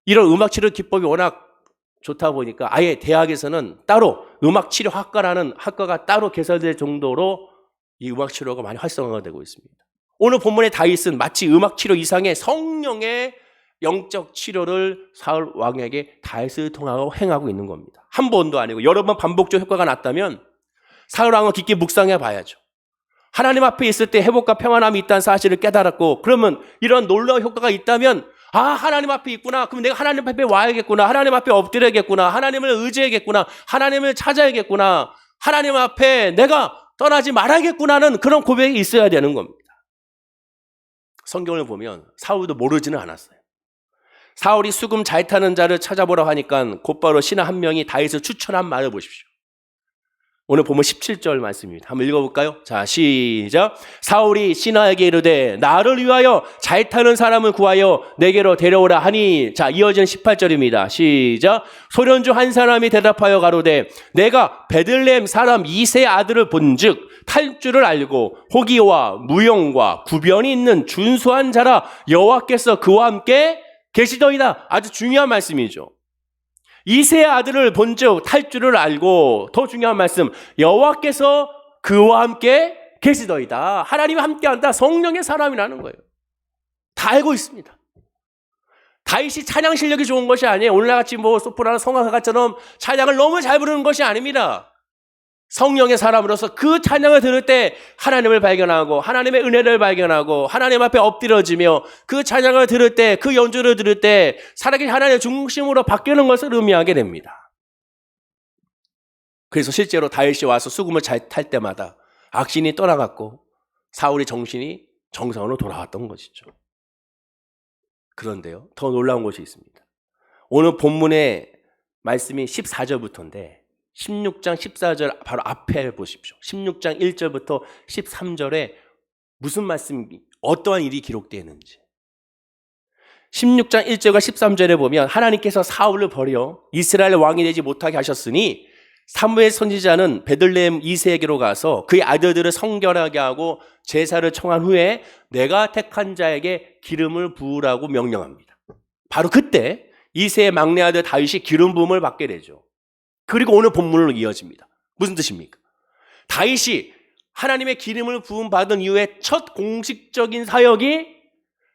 이런 음악치료 기법이 워낙 좋다 보니까 아예 대학에서는 따로 음악치료학과라는 학과가 따로 개설될 정도로 이 음악치료가 많이 활성화가 되고 있습니다. 오늘 본문의 다윗은 마치 음악치료 이상의 성령의 영적 치료를 사울 왕에게 다윗을 통하여 행하고 있는 겁니다. 한 번도 아니고 여러 번 반복적 효과가 났다면 사울 왕은 깊게 묵상해 봐야죠. 하나님 앞에 있을 때 회복과 평안함이 있다는 사실을 깨달았고, 그러면 이런 놀라운 효과가 있다면 하나님 앞에 있구나. 그럼 내가 하나님 앞에 와야겠구나. 하나님 앞에 엎드려야겠구나. 하나님을 의지해야겠구나. 하나님을 찾아야겠구나. 하나님 앞에 내가 떠나지 말아야겠구나는 그런 고백이 있어야 되는 겁니다. 성경을 보면 사울도 모르지는 않았어요. 사울이 수금 잘 타는 자를 찾아보라고 하니까 곧바로 신하 한 명이 다윗을 추천한 말을 보십시오. 오늘 보면 17절 말씀입니다. 한번 읽어볼까요? 자, 시작. 사울이 신하에게 이르되 나를 위하여 잘 타는 사람을 구하여 내게로 데려오라 하니, 자, 이어지는 18절입니다. 시작. 소련주 한 사람이 대답하여 가로되 내가 베들레헴 사람 이새의 아들을 본즉 탈 줄을 알고 호기와 무용과 구변이 있는 준수한 자라 여호와께서 그와 함께 계시더이다. 아주 중요한 말씀이죠. 이새의 아들을 본즉 탈 줄을 알고, 더 중요한 말씀, 여호와께서 그와 함께 계시더이다. 하나님이 함께한다. 성령의 사람이라는 거예요. 다 알고 있습니다. 다윗이 찬양 실력이 좋은 것이 아니에요. 오늘날같이 소프라노 성악가처럼 찬양을 너무 잘 부르는 것이 아닙니다. 성령의 사람으로서 그 찬양을 들을 때 하나님을 발견하고 하나님의 은혜를 발견하고 하나님 앞에 엎드려지며 그 찬양을 들을 때, 그 연주를 들을 때 살아계신 하나님의 중심으로 바뀌는 것을 의미하게 됩니다. 그래서 실제로 다윗이 와서 수금을 잘 탈 때마다 악신이 떠나갔고 사울의 정신이 정상으로 돌아왔던 것이죠. 그런데요, 더 놀라운 것이 있습니다. 오늘 본문의 말씀이 14절부터인데 16장 14절 바로 앞에 보십시오. 16장 1절부터 13절에 무슨 말씀이, 어떠한 일이 기록되어 있는지. 16장 1절과 13절에 보면 하나님께서 사울을 버려 이스라엘 왕이 되지 못하게 하셨으니 사무엘 선지자는 베들레헴 이새에게로 가서 그의 아들들을 성결하게 하고 제사를 청한 후에 내가 택한 자에게 기름을 부으라고 명령합니다. 바로 그때 이새의 막내 아들 다윗이 기름 부음을 받게 되죠. 그리고 오늘 본문으로 이어집니다. 무슨 뜻입니까? 다윗이 하나님의 기름을 부음 받은 이후에 첫 공식적인 사역이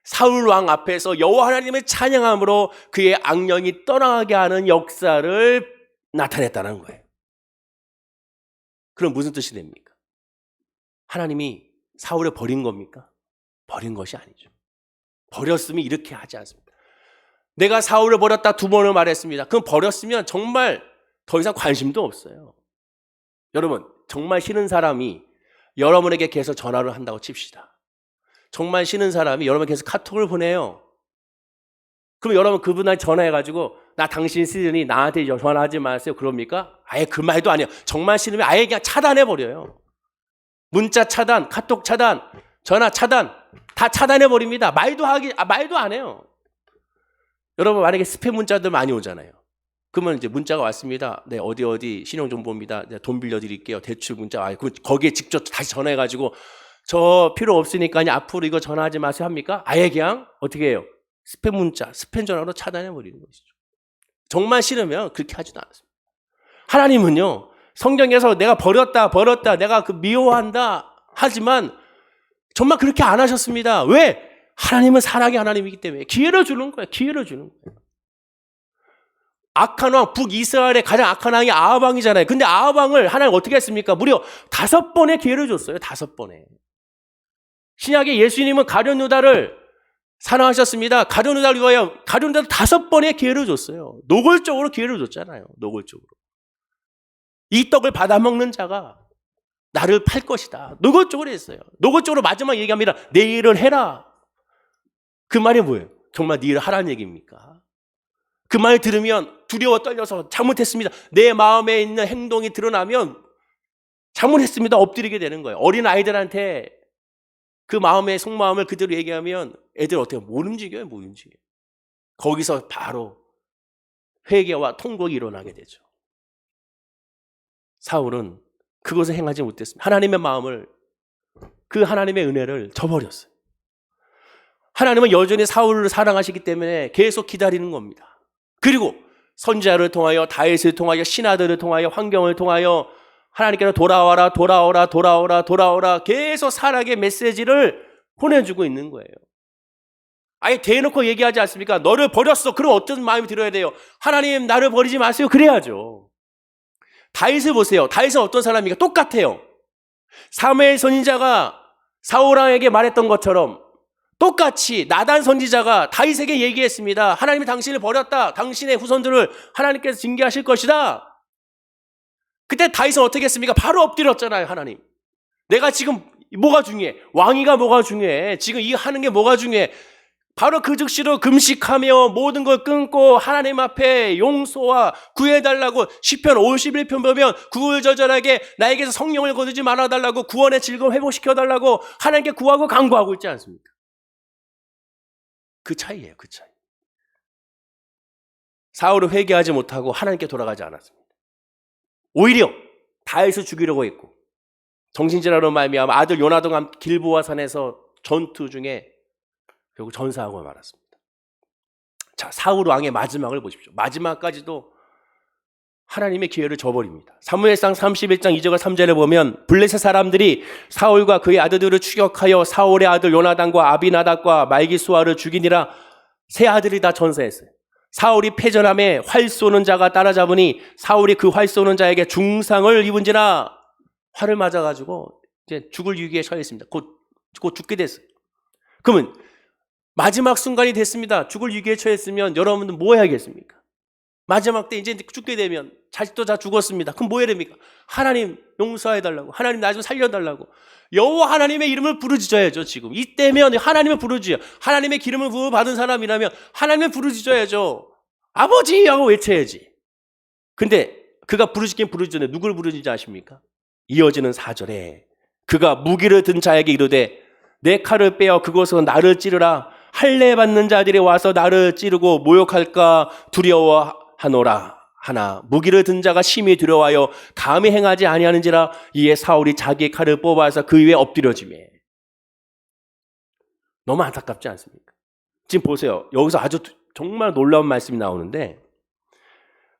사울 왕 앞에서 여호와 하나님을 찬양함으로 그의 악령이 떠나게 하는 역사를 나타냈다는 거예요. 그럼 무슨 뜻이 됩니까? 하나님이 사울을 버린 겁니까? 버린 것이 아니죠. 버렸으면 이렇게 하지 않습니다. 내가 사울을 버렸다 2번을 말했습니다. 그럼 버렸으면 정말 더 이상 관심도 없어요. 여러분, 정말 싫은 사람이 여러분에게 계속 전화를 한다고 칩시다. 정말 싫은 사람이 여러분에게 계속 카톡을 보내요. 그럼 여러분 그분한테 전화해가지고 나 당신 싫으니 나한테 전화하지 마세요. 그럽니까? 아예 그 말도 아니에요. 정말 싫으면 아예 그냥 차단해버려요. 문자 차단, 카톡 차단, 전화 차단 다 차단해버립니다. 말도 안 해요. 여러분 만약에 스팸 문자들 많이 오잖아요. 그러면 이제 문자가 왔습니다. 네, 어디 신용정보입니다. 네, 돈 빌려드릴게요. 대출 문자. 거기에 직접 다시 전화해가지고 저 필요 없으니까 앞으로 이거 전화하지 마세요 합니까? 아예 그냥 어떻게 해요? 스팸 문자, 스팸 전화로 차단해버리는 것이죠. 정말 싫으면 그렇게 하지도 않습니다. 하나님은요, 성경에서 내가 버렸다, 내가 미워한다 하지만 정말 그렇게 안 하셨습니다. 왜? 하나님은 사랑의 하나님이기 때문에 기회를 주는 거예요. 악한 왕, 북이스라엘의 가장 악한 왕이 아합 왕이잖아요. 근데 아합 왕을 하나님 어떻게 했습니까? 무려 5번의 기회를 줬어요. 5번에. 신약의 예수님은 가룟 유다를 사랑하셨습니다. 가룟 유다를 위하여 가룟 유다를 5번의 기회를 줬어요. 노골적으로 기회를 줬잖아요. 노골적으로. 이 떡을 받아먹는 자가 나를 팔 것이다. 노골적으로 했어요. 노골적으로 마지막 얘기합니다. 내 일을 해라. 그 말이 뭐예요? 정말 네 일을 하라는 얘기입니까? 그 말 들으면 두려워 떨려서 잘못했습니다. 내 마음에 있는 행동이 드러나면 잘못했습니다. 엎드리게 되는 거예요. 어린 아이들한테 그 마음의 속마음을 그대로 얘기하면 애들 어떻게 못 움직여요? 거기서 바로 회개와 통곡이 일어나게 되죠. 사울은 그것을 행하지 못했습니다. 하나님의 마음을, 그 하나님의 은혜를 저버렸어요. 하나님은 여전히 사울을 사랑하시기 때문에 계속 기다리는 겁니다. 그리고 선지자를 통하여, 다윗을 통하여, 신하들을 통하여, 환경을 통하여 하나님께서 돌아와라 계속 사랑의 메시지를 보내주고 있는 거예요. 아예 대놓고 얘기하지 않습니까? 너를 버렸어. 그럼 어떤 마음이 들어야 돼요? 하나님 나를 버리지 마세요. 그래야죠. 다윗을 보세요. 다윗은 어떤 사람입니까? 똑같아요. 사무엘 선지자가 사울 왕에게 말했던 것처럼 똑같이 나단 선지자가 다윗에게 얘기했습니다. 하나님이 당신을 버렸다. 당신의 후손들을 하나님께서 징계하실 것이다. 그때 다윗은 어떻게 했습니까? 바로 엎드렸잖아요. 하나님, 내가 지금 뭐가 중요해? 왕위가 뭐가 중요해? 지금 이 하는 게 뭐가 중요해? 바로 그 즉시로 금식하며 모든 걸 끊고 하나님 앞에 용서와 구해달라고 시편 51편 보면 구울절절하게 나에게서 성령을 거두지 말아달라고, 구원의 즐거움 회복시켜달라고 하나님께 구하고 간구하고 있지 않습니까? 그 차이예요. 그 차이. 사울은 회개하지 못하고 하나님께 돌아가지 않았습니다. 오히려 다윗을 죽이려고 했고, 정신질환으로 말미암아 아들 요나단과 길보아 산에서 전투 중에 결국 전사하고 말았습니다. 자, 사울 왕의 마지막을 보십시오. 마지막까지도 하나님의 기회를 저버립니다. 사무엘상 31장 2절과 3절에 보면 블레셋 사람들이 사울과 그의 아들들을 추격하여 사울의 아들 요나단과 아비나답과 말기수아를 죽이니라. 세 아들이 다 전사했어요. 사울이 패전함에 활 쏘는 자가 따라잡으니 사울이 그 활 쏘는 자에게 중상을 입은지라. 활을 맞아가지고 이제 죽을 위기에 처했습니다. 곧 죽게 됐어요. 그러면 마지막 순간이 됐습니다. 죽을 위기에 처했으면 여러분은 뭐 해야겠습니까? 마지막 때 이제 죽게 되면 자식도 다 죽었습니다. 그럼 뭐 해야 됩니까? 하나님 용서해달라고, 하나님 나 좀 살려달라고 여호와 하나님의 이름을 부르짖어야죠. 지금 이때면 하나님을 부르짖어요. 하나님의 기름을 부어받은 사람이라면 하나님을 부르짖어야죠. 아버지 하고 외쳐야지. 근데 그가 부르짖긴 부르짖는데 누굴 부르짖는지 아십니까? 이어지는 4절에 그가 무기를 든 자에게 이르되 내 칼을 빼어 그곳에서 나를 찌르라. 할례 받는 자들이 와서 나를 찌르고 모욕할까 두려워하노라 하나 무기를 든 자가 심히 두려워하여 감히 행하지 아니하는지라. 이에 사울이 자기의 칼을 뽑아서 그 위에 엎드려지매. 너무 안타깝지 않습니까? 지금 보세요. 여기서 아주 정말 놀라운 말씀이 나오는데,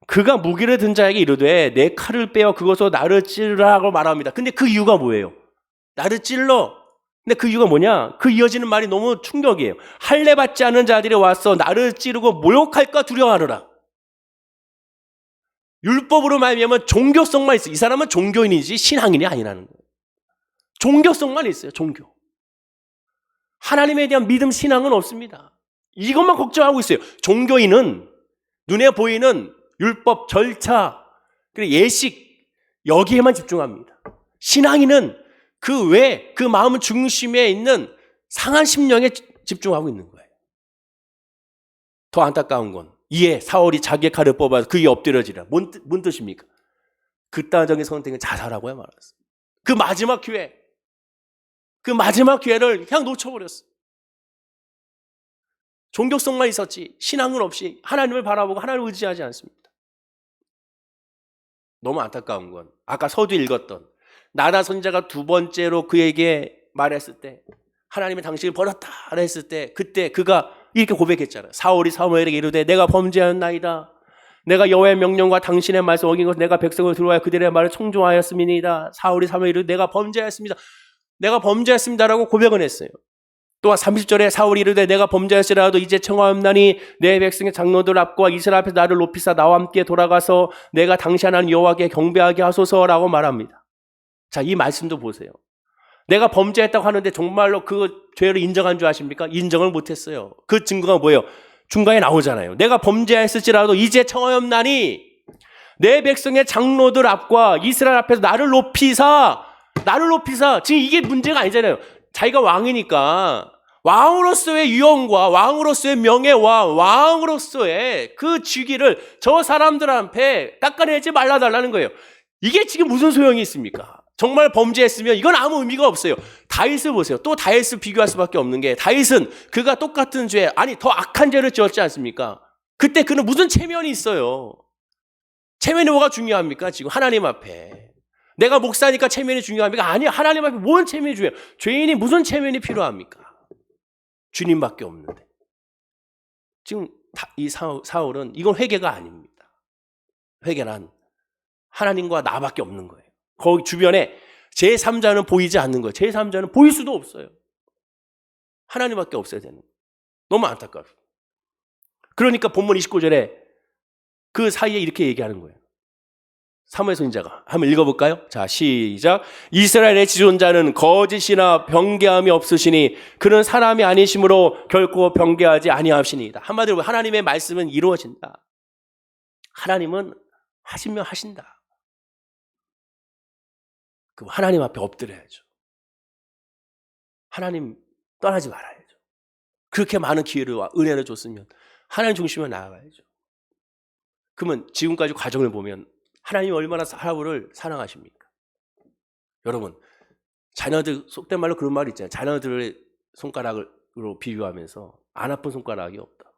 그가 무기를 든 자에게 이르되 내 칼을 빼어 그것으로 나를 찌르라고 말합니다. 근데 그 이유가 뭐예요? 나를 찔러 근데 그 이유가 뭐냐? 그 이어지는 말이 너무 충격이에요. 할례 받지 않은 자들이 와서 나를 찌르고 모욕할까 두려워하노라. 율법으로 말미암아 종교성만 있어. 이 사람은 종교인이지 신앙인이 아니라는 거예요. 종교성만 있어요. 종교. 하나님에 대한 믿음, 신앙은 없습니다. 이것만 걱정하고 있어요. 종교인은 눈에 보이는 율법, 절차, 그리고 예식 여기에만 집중합니다. 신앙인은 그 외, 그 마음 중심에 있는 상한 심령에 집중하고 있는 거예요. 더 안타까운 건 이에 사울이 자기의 칼을 뽑아서 그에 엎드려지라. 뭔 뜻입니까? 극단적인 선택은 자살하고야 말았어요. 그 마지막 기회를 그냥 놓쳐버렸어요. 종교성만 있었지 신앙은 없이 하나님을 바라보고 하나님을 의지하지 않습니다. 너무 안타까운 건 아까 서두 읽었던 나단 선지자가 두 번째로 그에게 말했을 때 하나님이 당신을 버렸다 했을 때 그때 그가 이렇게 고백했잖아요. 사울이 사무엘에게 이르되 내가 범죄하였나이다. 내가 여호와의 명령과 당신의 말씀 어긴 것 내가 백성을 들어와야 그들의 말을 청종하였음이니이다. 사울이 사무엘에게 이르되 내가 범죄하였습니다. 내가 범죄했습니다라고 고백을 했어요. 또한 30절에 사울이 이르되 내가 범죄했으라도 이제 청하옵나니 내 백성의 장로들 앞과 이스라엘 앞에서 나를 높이사 나와 함께 돌아가서 내가 당시 하나님 여호와께 경배하게 하소서라고 말합니다. 자, 이 말씀도 보세요. 내가 범죄했다고 하는데 정말로 그 죄를 인정한 줄 아십니까? 인정을 못했어요. 그 증거가 뭐예요? 중간에 나오잖아요. 내가 범죄했을지라도 이제 청하옵나니 내 백성의 장로들 앞과 이스라엘 앞에서 나를 높이사 지금 이게 문제가 아니잖아요. 자기가 왕이니까 왕으로서의 유언과 왕으로서의 명예와 왕으로서의 그 직위를 저 사람들 앞에 닦아내지 말라달라는 거예요. 이게 지금 무슨 소용이 있습니까? 정말 범죄했으면 이건 아무 의미가 없어요. 다윗을 보세요. 또 다윗을 비교할 수밖에 없는 게 다윗은 그가 똑같은 죄, 아니 더 악한 죄를 지었지 않습니까? 그때 그는 무슨 체면이 있어요. 체면이 뭐가 중요합니까? 지금 하나님 앞에. 내가 목사니까 체면이 중요합니까? 아니, 하나님 앞에 뭔 체면이 중요해요? 죄인이 무슨 체면이 필요합니까? 주님밖에 없는데. 지금 이 사울은 이건 회개가 아닙니다. 회개란 하나님과 나밖에 없는 거예요. 거기 주변에 제3자는 보이지 않는 거예요. 제3자는 보일 수도 없어요. 하나님밖에 없어야 되는 거예요. 너무 안타까워요. 그러니까 본문 29절에 그 사이에 이렇게 얘기하는 거예요. 사무엘 선지자가 한번 읽어볼까요? 자, 시작. 이스라엘의 지존자는 거짓이나 변개함이 없으시니 그는 사람이 아니심으로 결코 변개하지 아니하시니이다. 한마디로 하나님의 말씀은 이루어진다. 하나님은 하시면 하신다. 그럼 하나님 앞에 엎드려야죠. 하나님 떠나지 말아야죠. 그렇게 많은 기회를 은혜를 줬으면 하나님 중심으로 나아가야죠. 그러면 지금까지 과정을 보면 하나님이 얼마나 사울을 사랑하십니까? 여러분, 자녀들 속된 말로 그런 말이 있잖아요. 자녀들의 손가락으로 비유하면서 안 아픈 손가락이 없다.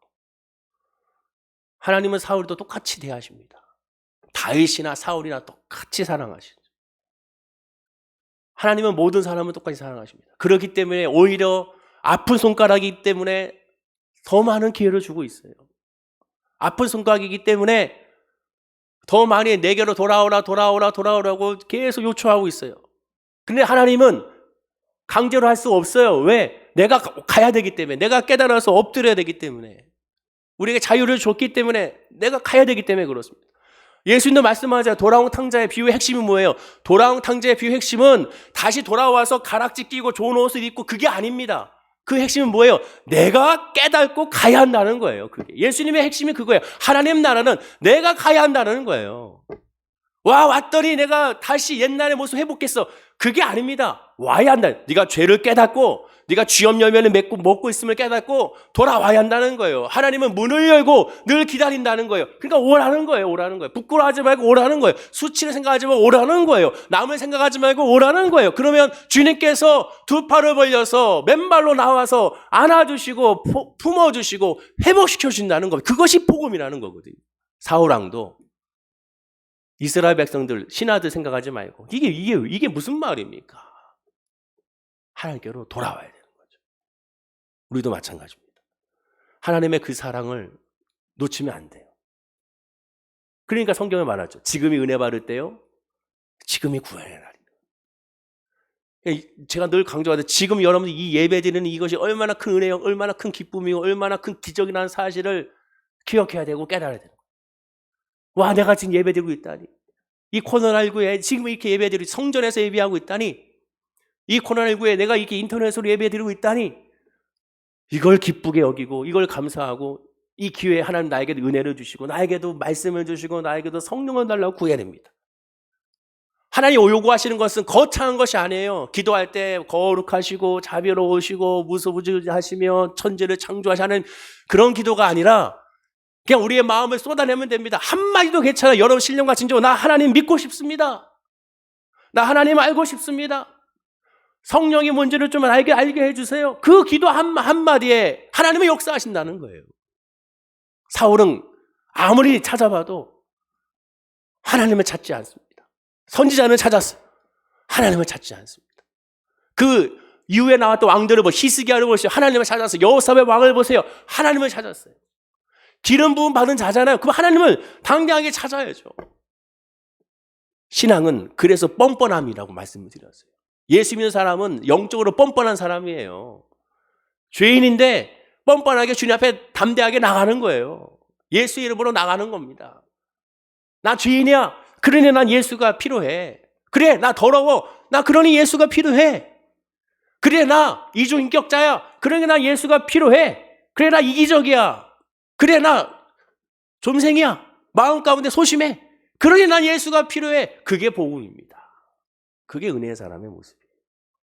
하나님은 사울도 똑같이 대하십니다. 다윗이나 사울이나 똑같이 사랑하시죠. 하나님은 모든 사람을 똑같이 사랑하십니다. 그렇기 때문에 오히려 아픈 손가락이기 때문에 더 많은 기회를 주고 있어요. 아픈 손가락이기 때문에 더 많이 내게로 돌아오라고 계속 요청하고 있어요. 근데 하나님은 강제로 할 수 없어요. 왜? 내가 가야 되기 때문에, 내가 깨달아서 엎드려야 되기 때문에, 우리에게 자유를 줬기 때문에 내가 가야 되기 때문에 그렇습니다. 예수님도 말씀하자 돌아온 탕자의 비유의 핵심은 뭐예요? 돌아온 탕자의 비유의 핵심은 다시 돌아와서 가락지 끼고 좋은 옷을 입고 그게 아닙니다. 그 핵심은 뭐예요? 내가 깨닫고 가야 한다는 거예요. 그게 예수님의 핵심이 그거예요. 하나님 나라는 내가 가야 한다는 거예요. 왔더니 내가 다시 옛날의 모습 회복했어. 그게 아닙니다. 와야 한다. 네가 죄를 깨닫고 네가 쥐염 열매를 먹고 있음을 깨닫고 돌아와야 한다는 거예요. 하나님은 문을 열고 늘 기다린다는 거예요. 그러니까 오라는 거예요. 부끄러워하지 말고 오라는 거예요. 수치를 생각하지 말고 오라는 거예요. 남을 생각하지 말고 오라는 거예요. 그러면 주님께서 두 팔을 벌려서 맨발로 나와서 안아주시고 품어주시고 회복시켜 주신다는 거예요. 그것이 복음이라는 거거든요. 사울왕도 이스라엘 백성들, 신하들 생각하지 말고 이게 무슨 말입니까? 하나님께로 돌아와야 되는 거죠. 우리도 마찬가지입니다. 하나님의 그 사랑을 놓치면 안 돼요. 그러니까 성경에 말하죠. 지금이 은혜 받을 때요. 지금이 구원의 날이다. 제가 늘 강조하듯 지금 여러분들 이 예배드리는 이것이 얼마나 큰 은혜요, 얼마나 큰 기쁨이고 얼마나 큰 기적이라는 사실을 기억해야 되고 깨달아야 되는 거예요. 와, 내가 지금 예배드리고 있다니. 이 코로나19에 지금 이렇게 예배드리고 성전에서 예배하고 있다니. 이 코로나19에 내가 이렇게 인터넷으로 예배드리고 있다니. 이걸 기쁘게 여기고 이걸 감사하고 이 기회에 하나님 나에게도 은혜를 주시고 나에게도 말씀을 주시고 나에게도 성령을 달라고 구해야 됩니다. 하나님 요구하시는 것은 거창한 것이 아니에요. 기도할 때 거룩하시고 자비로우시고 무소부지하시며 천지를 창조하시는 그런 기도가 아니라 그냥 우리의 마음을 쏟아내면 됩니다. 한마디도 괜찮아요. 여러분 신령과 진정, 나 하나님 믿고 싶습니다. 나 하나님 알고 싶습니다. 성령이 뭔지를 좀 알게 해주세요. 그 기도 한마디에 하나님의 역사하신다는 거예요. 사울은 아무리 찾아봐도 하나님을 찾지 않습니다. 선지자는 찾았어요. 하나님을 찾지 않습니다. 그 이후에 나왔던 왕들을 히스기야를 보세요. 하나님을 찾았어요. 여호사밧 왕을 보세요. 하나님을 찾았어요. 기름 부음 받은 자잖아요. 그럼 하나님을 당당하게 찾아야죠. 신앙은 그래서 뻔뻔함이라고 말씀을 드렸어요. 예수 믿는 사람은 영적으로 뻔뻔한 사람이에요. 죄인인데 뻔뻔하게 주님 앞에 담대하게 나가는 거예요. 예수 이름으로 나가는 겁니다. 나 죄인이야. 그러니 난 예수가 필요해. 그래, 나 더러워. 나 그러니 예수가 필요해. 그래, 나 이중인격자야. 그러니 나 예수가 필요해. 그래, 나 이기적이야. 그래, 나 좀생이야. 마음 가운데 소심해. 그러니 난 예수가 필요해. 그게 복음입니다. 그게 은혜의 사람의 모습이에요.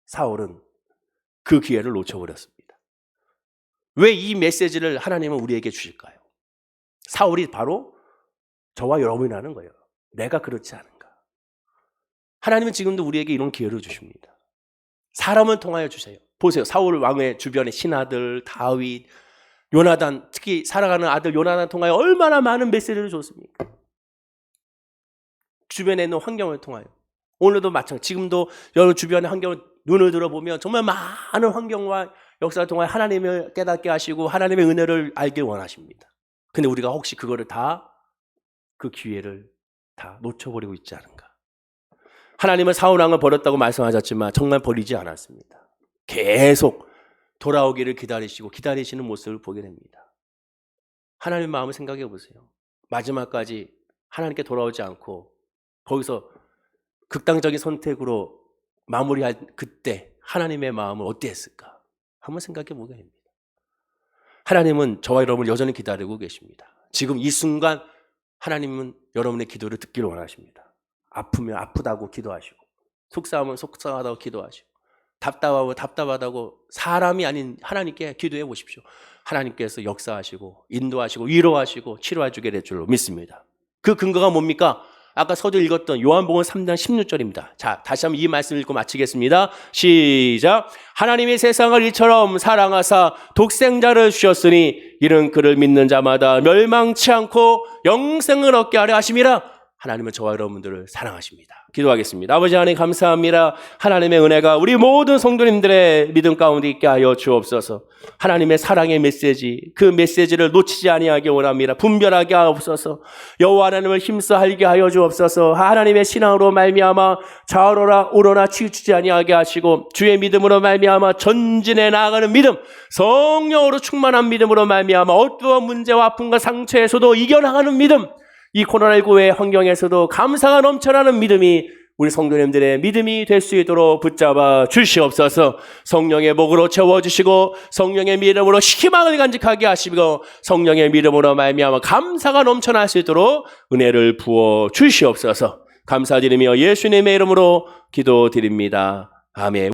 사울은 그 기회를 놓쳐버렸습니다. 왜 이 메시지를 하나님은 우리에게 주실까요? 사울이 바로 저와 여러분이라는 거예요. 내가 그렇지 않은가. 하나님은 지금도 우리에게 이런 기회를 주십니다. 사람을 통하여 주세요. 보세요. 사울 왕의 주변에 신하들, 다윗, 요나단, 특히 살아가는 아들 요나단 통하여 얼마나 많은 메시지를 줬습니까? 주변에 있는 환경을 통하여. 오늘도 마찬가지. 지금도 여러분 주변의 환경을 눈을 들어보면 정말 많은 환경과 역사를 통하여 하나님을 깨닫게 하시고 하나님의 은혜를 알길 원하십니다. 근데 우리가 혹시 그거를 그 기회를 다 놓쳐버리고 있지 않은가. 하나님은 사울 왕을 버렸다고 말씀하셨지만 정말 버리지 않았습니다. 계속 돌아오기를 기다리시는 모습을 보게 됩니다. 하나님의 마음을 생각해 보세요. 마지막까지 하나님께 돌아오지 않고 거기서 극단적인 선택으로 마무리할 그때 하나님의 마음은 어땠을까? 한번 생각해 보게 됩니다. 하나님은 저와 여러분을 여전히 기다리고 계십니다. 지금 이 순간 하나님은 여러분의 기도를 듣기를 원하십니다. 아프면 아프다고 기도하시고 속상하면 속상하다고 기도하시고 답답하면 답답하다고 사람이 아닌 하나님께 기도해 보십시오. 하나님께서 역사하시고 인도하시고 위로하시고 치료해 주게 될 줄로 믿습니다. 그 근거가 뭡니까? 아까 서두 읽었던 요한복음 3장 16절입니다. 자, 다시 한번 이 말씀 읽고 마치겠습니다. 시작. 하나님이 세상을 이처럼 사랑하사 독생자를 주셨으니 이는 그를 믿는 자마다 멸망치 않고 영생을 얻게 하려 하심이라. 하나님은 저와 여러분들을 사랑하십니다. 기도하겠습니다. 아버지 하나님 감사합니다. 하나님의 은혜가 우리 모든 성도님들의 믿음 가운데 있게 하여 주옵소서. 하나님의 사랑의 메시지, 그 메시지를 놓치지 아니하게 원합니다. 분별하게 하옵소서. 여호와 하나님을 힘써 알게 하여 주옵소서. 하나님의 신앙으로 말미암아 좌우로나 우로나 치우치지 아니하게 하시고 주의 믿음으로 말미암아 전진해 나아가는 믿음, 성령으로 충만한 믿음으로 말미암아 어떠한 문제와 아픔과 상처에서도 이겨나가는 믿음, 이 코로나19의 환경에서도 감사가 넘쳐나는 믿음이 우리 성도님들의 믿음이 될 수 있도록 붙잡아 주시옵소서. 성령의 목으로 채워주시고 성령의 믿음으로 희망을 간직하게 하시고 성령의 믿음으로 말미암아 감사가 넘쳐날 수 있도록 은혜를 부어 주시옵소서. 감사드리며 예수님의 이름으로 기도드립니다. 아멘.